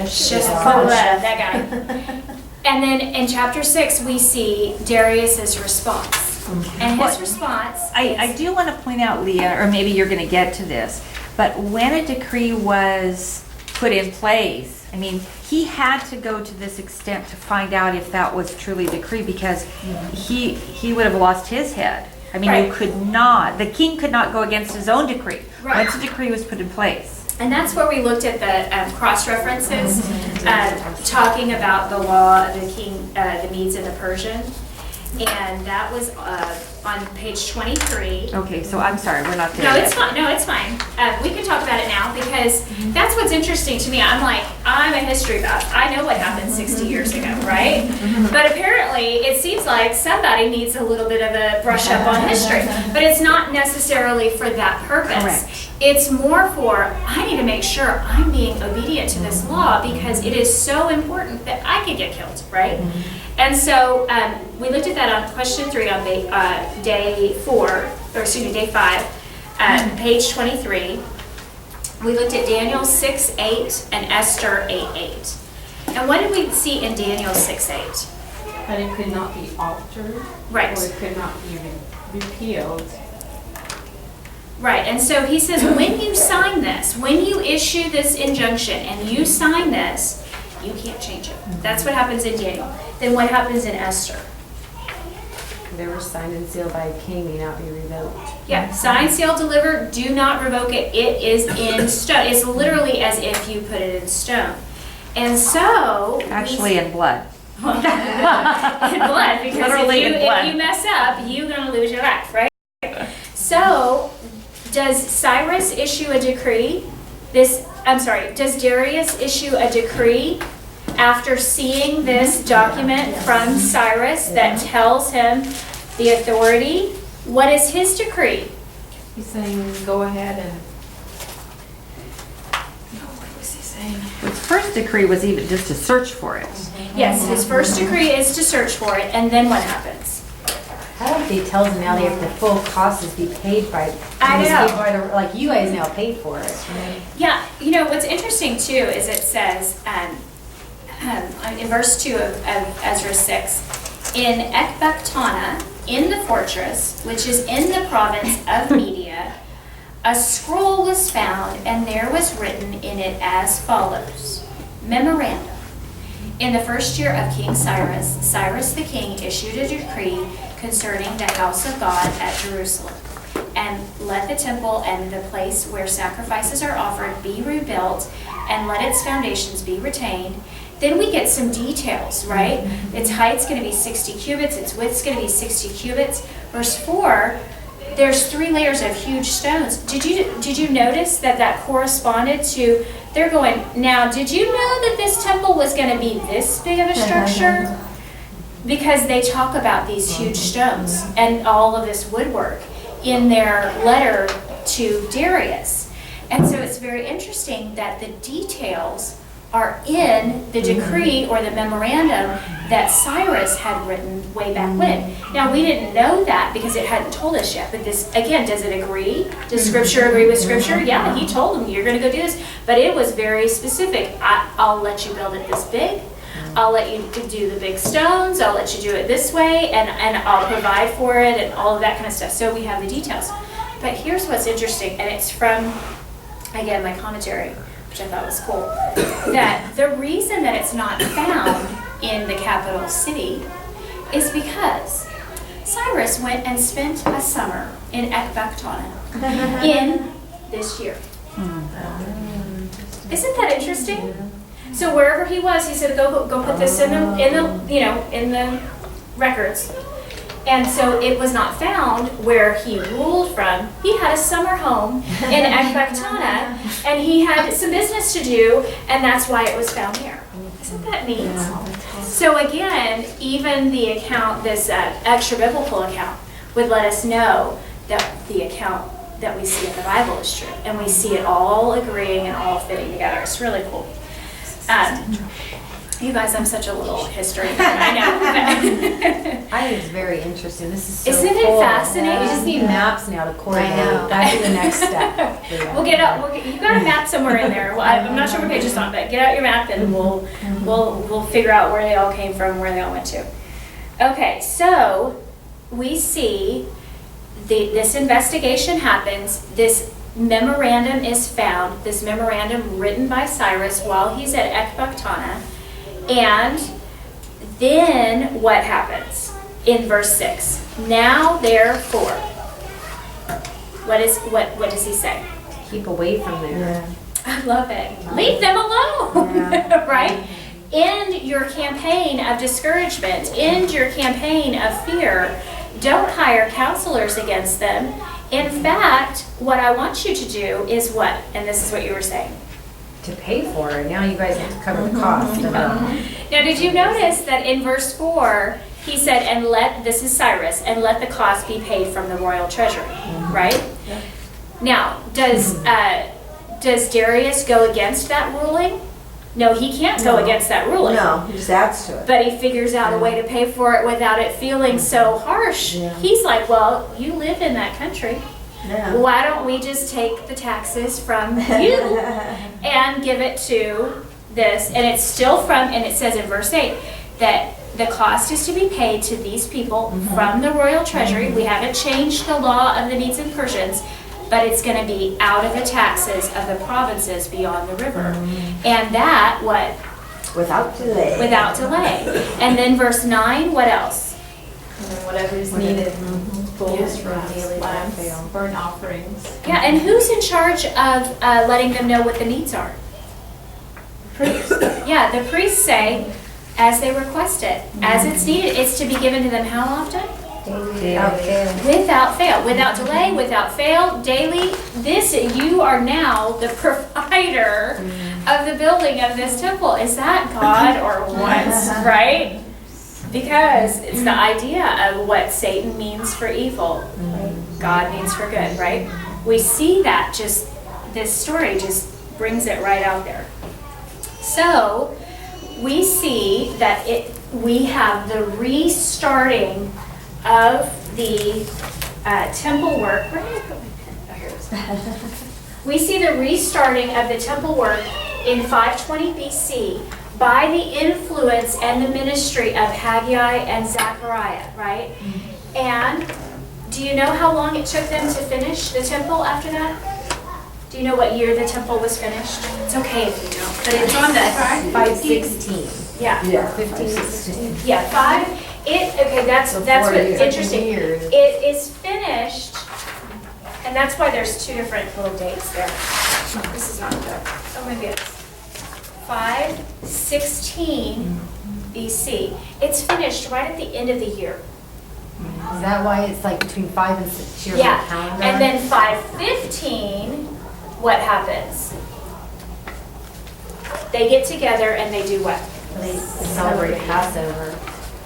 Shethar, that guy. And then in chapter 6 we see Darius's response. And his response I do want to point out, Leah, or maybe you're going to get to this, but when a decree was put in place, I mean, he had to go to this extent to find out if that was truly a decree, because he would have lost his head. I mean, Right. you could not, the king could not go against his own decree. Right. Once a decree was put in place. And that's where we looked at the cross-references, talking about the law of the king, the Medes and the Persian. And that was on page 23. Okay, so I'm sorry, we're not there No, yet. it's fine. No, it's fine. We can talk about it now because that's what's interesting to me. I'm a history buff. I know what happened 60 years ago, right? But apparently, it seems like somebody needs a little bit of a brush up on history. But it's not necessarily for that purpose. Correct. It's more for, I need to make sure I'm being obedient to this law because it is so important that I could get killed, right? And so we looked at that on question 3 on day 5, page 23. We looked at Daniel 6:8 and Esther 8:8. And what did we see in Daniel 6:8? That it could not be altered. Right. Or it could not be repealed. Right, and so he says, when you sign this, when you issue this injunction and you sign this, you can't change it. That's what happens in Daniel. Then what happens in Esther? They were signed and sealed by a king, may not be revoked. Yeah, sign, seal, deliver, do not revoke it. It is in stone. It's literally as if you put it in stone. And so... Actually in blood. in blood, because Literally in blood. if you mess up, you're going to lose your life, right? So, does Cyrus issue a decree? Does Darius issue a decree after seeing this document from Cyrus that tells him the authority? What is his decree? He's saying, go ahead and. What was he saying? His first decree was even just to search for it. Yes, his first decree is to search for it, and then what happens? I don't think he tells them now that the full cost is be paid by. I these know. people are like you guys now paid for it. Yeah, you know, what's interesting too is it says in verse 2 of Ezra 6, in Ecbatana, in the fortress, which is in the province of Media, a scroll was found, and there was written in it as follows, Memorandum. In the first year of King Cyrus, Cyrus the king issued a decree concerning the house of God at Jerusalem. And let the temple and the place where sacrifices are offered be rebuilt, and let its foundations be retained. Then we get some details, right? Its height's going to be 60 cubits, its width's going to be 60 cubits. Verse 4, there's 3 layers of huge stones. Did you notice that corresponded to, they're going, now did you know that this temple was going to be this big of a structure? Because they talk about these huge stones and all of this woodwork in their letter to Darius. And so it's very interesting that the details are in the decree or the memorandum that Cyrus had written way back when. Now, we didn't know that because it hadn't told us yet, but this, again, does it agree? Does Scripture agree with Scripture? Yeah, he told them, you're going to go do this. But it was very specific. I'll let you build it this big. I'll let you do the big stones. I'll let you do it this way, and I'll provide for it and all of that kind of stuff. So we have the details. But here's what's interesting, and it's from, again, my commentary, which I thought was cool, that the reason that it's not found in the capital city is because Cyrus went and spent a summer in Ecbatana in this year. Isn't that interesting? So wherever he was, he said, go put this in the records. And so it was not found where he ruled from. He had a summer home in Ecbatana, and he had some business to do, and that's why it was found here. Isn't that neat? So again, even the account, this extra biblical account, would let us know that the account that we see in the Bible is true, and we see it all agreeing and all fitting together. It's really cool. You guys, I'm such a little history nerd, I know. I think it's very interesting. This is so Isn't it cool. fascinating? We just need maps now to coordinate. I know. That'd be the next step. We'll get up. You got a map somewhere in there. Well, I'm not sure what page it's on, but get out your map and we'll figure out where they all came from, where they all went to. Okay, so we see this investigation happens. This memorandum is found. This memorandum written by Cyrus while he's at Ecbatana. And then what happens in verse 6? Now therefore, what does he say? Keep away from there. Yeah. I love it. Leave them alone, Yeah. right? End your campaign of discouragement. End your campaign of fear. Don't hire counselors against them. In fact, what I want you to do is what? And this is what you were saying. To pay for it. Now you guys have to cover the cost of it. Now, did you notice that in verse 4, he said, this is Cyrus, and let the cost be paid from the royal treasury, right? Yeah. Now, does Darius go against that ruling? No, he can't go against that ruling. No, he just adds to it. But he figures out a way to pay for it without it feeling so harsh. Yeah. He's like, well, you live in that country. Yeah. Why don't we just take the taxes from you and give it to this? And it's still and it says in verse 8 that the cost is to be paid to these people from the royal treasury. We haven't changed the law of the Medes and Persians, but it's going to be out of the taxes of the provinces beyond the river. And that, what? Without delay. Without delay. And then verse 9, what else? And then whatever is needed, bulls, Yes, from rams, daily lambs, fail. burnt offerings. Yeah, and who's in charge of letting them know what the needs are? Priests. Yeah, the priests say, as they request it, as it's needed, it's to be given to them how often? Without fail. Without fail, without delay, without fail, daily. You are now the provider of the building of this temple. Is that God or what, right? Because it's the idea of what Satan means for evil, God means for good, right? We see that this story just brings it right out there. So we see that we have the restarting of the temple work. Where did I put my pen? Oh, here it is. We see the restarting of the temple work in 520 BC by the influence and the ministry of Haggai and Zechariah, right? And do you know how long it took them to finish the temple after that? Do you know what year the temple was finished? It's okay if you don't, but it's on the 516. Yeah. Yeah. 15, 16. Yeah, that's So what's 4 years. interesting. Years. It is finished, and that's why there's two different little dates there. This is not good. Oh, maybe it's 516 BC. It's finished right at the end of the year. Is that why it's like between 5 and 6 years on the Yeah, calendar? and then 515, what happens? They get together and they do what? They celebrate Passover.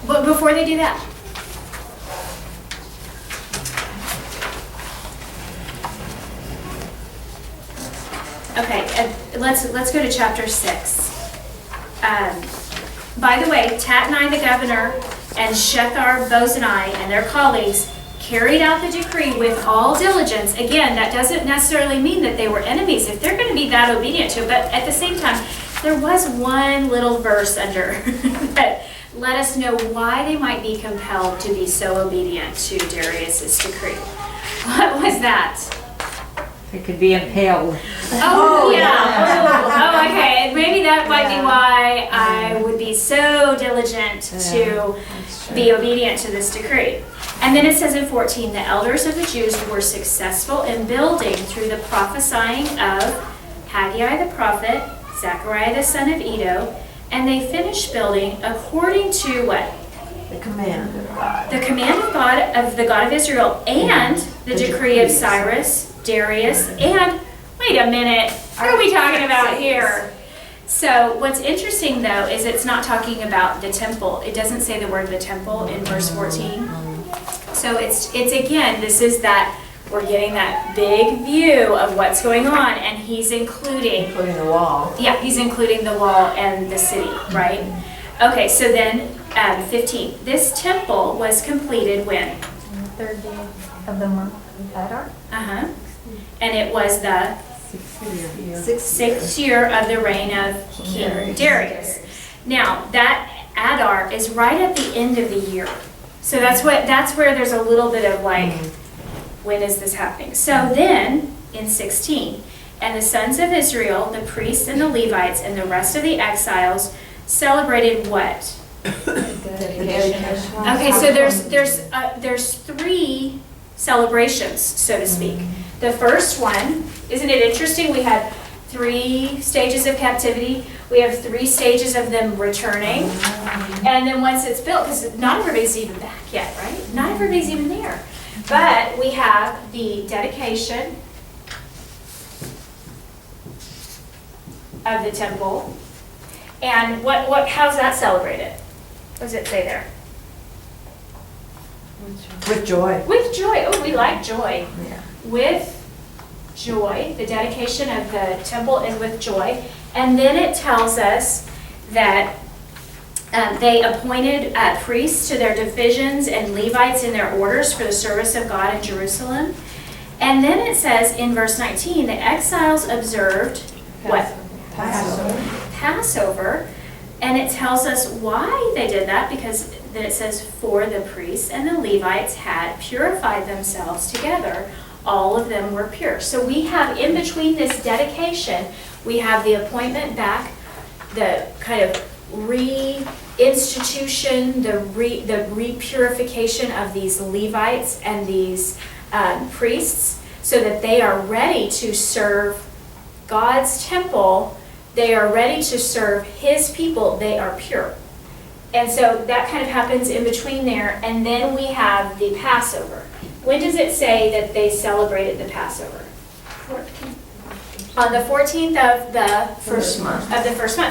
But before they do that, okay, let's go to chapter 6. By the way, Tatnai the governor and Shethar-Bozenai and their colleagues carried out the decree with all diligence. Again, that doesn't necessarily mean that they were enemies if they're going to be that obedient to it, but at the same time, there was one little verse under that let us know why they might be compelled to be so obedient to Darius's decree. What was that? It could be impaled. Oh, yeah. Oh, okay. And maybe that might be why I would be so diligent to be obedient to this decree. And then it says in 14, the elders of the Jews were successful in building through the prophesying of Haggai the prophet, Zechariah the son of Edo, and they finished building according to what? The command of God. The command of God, of the God of Israel, and the decree of Cyrus, Darius, and, wait a minute, what are we talking about here? So what's interesting though is it's not talking about the temple. It doesn't say the word the temple in verse 14. So it's again, this is that, we're getting that big view of what's going on, and he's including, Including the wall. yeah, he's including the wall and the city, right? Okay, so then 15. This temple was completed when? Third day of the month, Adar. Uh-huh. And it was the Sixth year of the reign of King Darius. Now, that Adar is right at the end of the year. So that's where there's a little bit of like, when is this happening? So then, in 16, and the sons of Israel, the priests and the Levites, and the rest of the exiles celebrated what? Okay, so there's three celebrations, so to speak. The first one, isn't it interesting? We had 3 stages of captivity. We have 3 stages of them returning. And then once it's built, because not everybody's even back yet, right? Not everybody's even there. But we have the dedication of the temple. And how's that celebrated? What does it say there? with joy. With joy. Oh, we like joy. Yeah. With joy. The dedication of the temple is with joy. And then it tells us that they appointed priests to their divisions and Levites in their orders for the service of God in Jerusalem. And then it says in verse 19, the exiles observed what? Passover. And it tells us why they did that, because then it says, for the priests and the Levites had purified themselves together. All of them were pure. So we have in between this dedication, we have the appointment back, the kind of reinstitution, the repurification of these Levites and these priests, so that they are ready to serve God's temple. They are ready to serve His people. They are pure. And so that kind of happens in between there. And then we have the Passover. When does it say that they celebrated the Passover? 14th. On the 14th of the First month.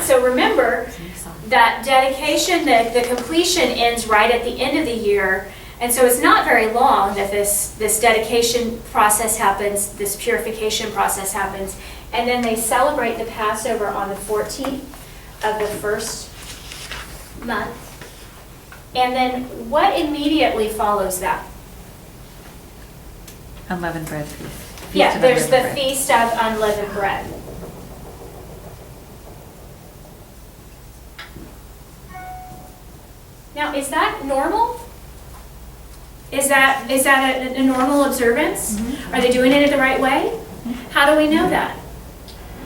So remember that dedication, the completion ends right at the end of the year. And so it's not very long that this dedication process happens, this purification process happens. And then they celebrate the Passover on the 14th of the first month. And then what immediately follows that? Unleavened bread feast. Yeah, there's the Feast of Unleavened Bread. Now, is that normal? Is that a normal observance? Mm-hmm. Are they doing it the right way? How do we know that?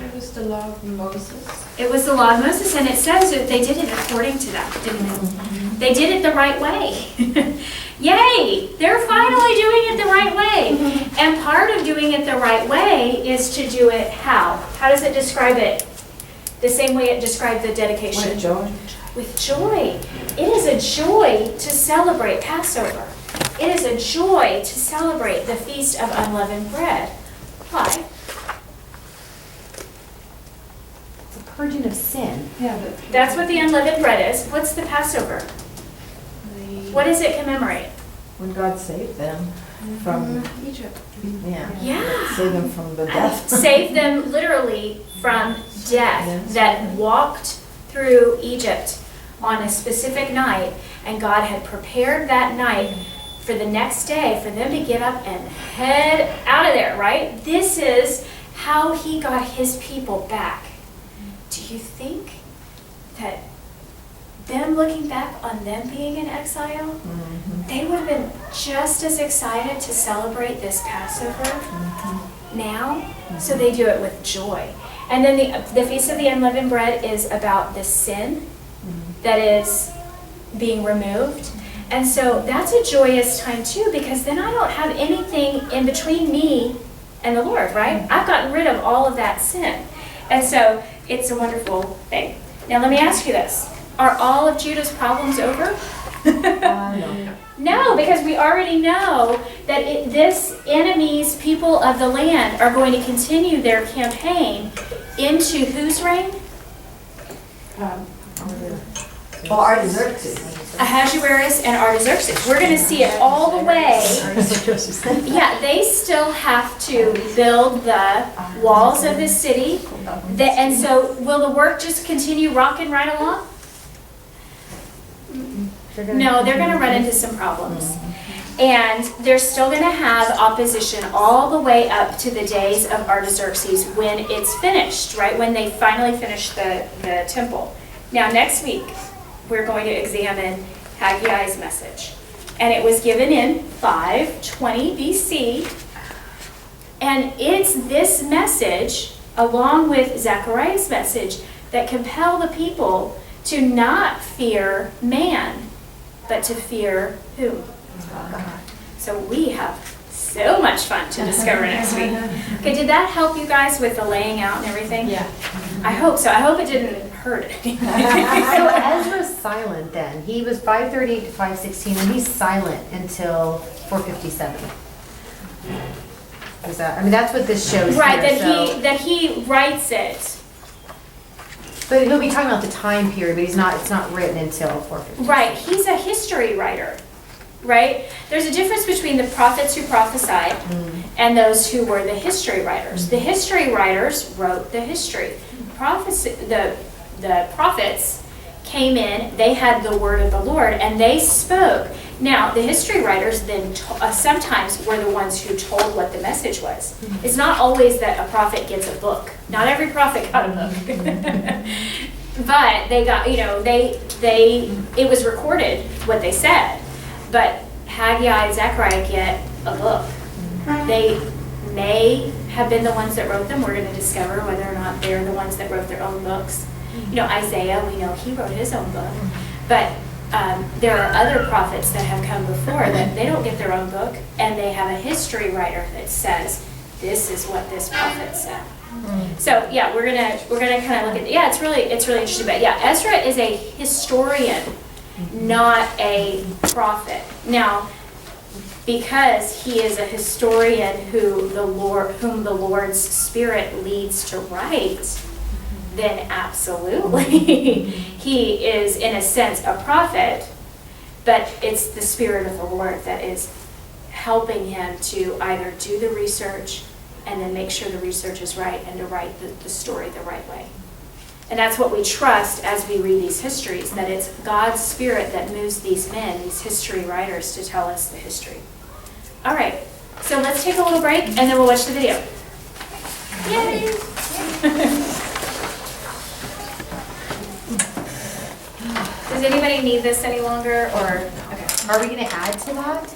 It was the law of Moses. It was the law of Moses, and it says that they did it according to that, didn't they? They did it the right way. Yay! They're finally doing it the right way. And part of doing it the right way is to do it how? How does it describe it? The same way it described the dedication. With joy. With joy. It is a joy to celebrate Passover. It is a joy to celebrate the Feast of Unleavened Bread. Why? Purging of sin. Yeah, but That's what the unleavened bread is. What's the Passover? What does it commemorate? When God saved them from, Egypt. yeah. Yeah. Saved them from the death. Saved them literally from death, that walked through Egypt on a specific night, and God had prepared that night for the next day for them to get up and head out of there, right? This is how He got His people back. Do you think that them looking back on them being in exile, they would have been just as excited to celebrate this Passover now? So they do it with joy. And then the Feast of the Unleavened Bread is about the sin that is being removed. And so that's a joyous time too, because then I don't have anything in between me and the Lord, right? I've gotten rid of all of that sin. And so it's a wonderful thing. Now let me ask you this. Are all of Judah's problems over? No, because we already know that this enemy's people of the land are going to continue their campaign into whose reign? Well, Artaxerxes. Ahasuerus and Artaxerxes. We're going to see it all the way. Yeah, they still have to build the walls of this city. And so will the work just continue rocking right along? No, they're going to run into some problems. And they're still going to have opposition all the way up to the days of Artaxerxes when it's finished, right? When they finally finish the temple. Now, next week, we're going to examine Haggai's message. And it was given in 520 BC. And it's this message, along with Zechariah's message, that compel the people to not fear man, but to fear who? So we have so much fun to discover next week. Okay, did that help you guys with the laying out and everything? Yeah. I hope so. I hope it didn't hurt it. So Ezra's silent then. He was 538 to 516, and he's silent until 457. Is that, I mean, that's what this shows Right, here, so. that he writes it. But he'll be talking about the time period, but it's not written until 457. Right, he's a history writer, right? There's a difference between the prophets who prophesied and those who were the history writers. The history writers wrote the history. The prophets came in, they had the word of the Lord, and they spoke. Now, the history writers then sometimes were the ones who told what the message was. It's not always that a prophet gets a book. Not every prophet got a book. But they got, it was recorded what they said. But Haggai and Zechariah get a book. They may have been the ones that wrote them. We're going to discover whether or not they're the ones that wrote their own books. Isaiah, we know he wrote his own book. But there are other prophets that have come before that they don't get their own book, and they have a history writer that says, this is what this prophet said. So yeah, we're gonna kind of look at it's really interesting. But yeah, Ezra is a historian, not a prophet. Now, because he is a historian whom the Lord's Spirit leads to write, then absolutely he is in a sense a prophet, but it's the Spirit of the Lord that is helping him to either do the research and then make sure the research is right and to write the story the right way. And that's what we trust as we read these histories, that it's God's Spirit that moves these men, these history writers, to tell us the history. All right, so let's take a little break and then we'll watch the video. Yay! Does anybody need this any longer, or? Are we gonna add to that?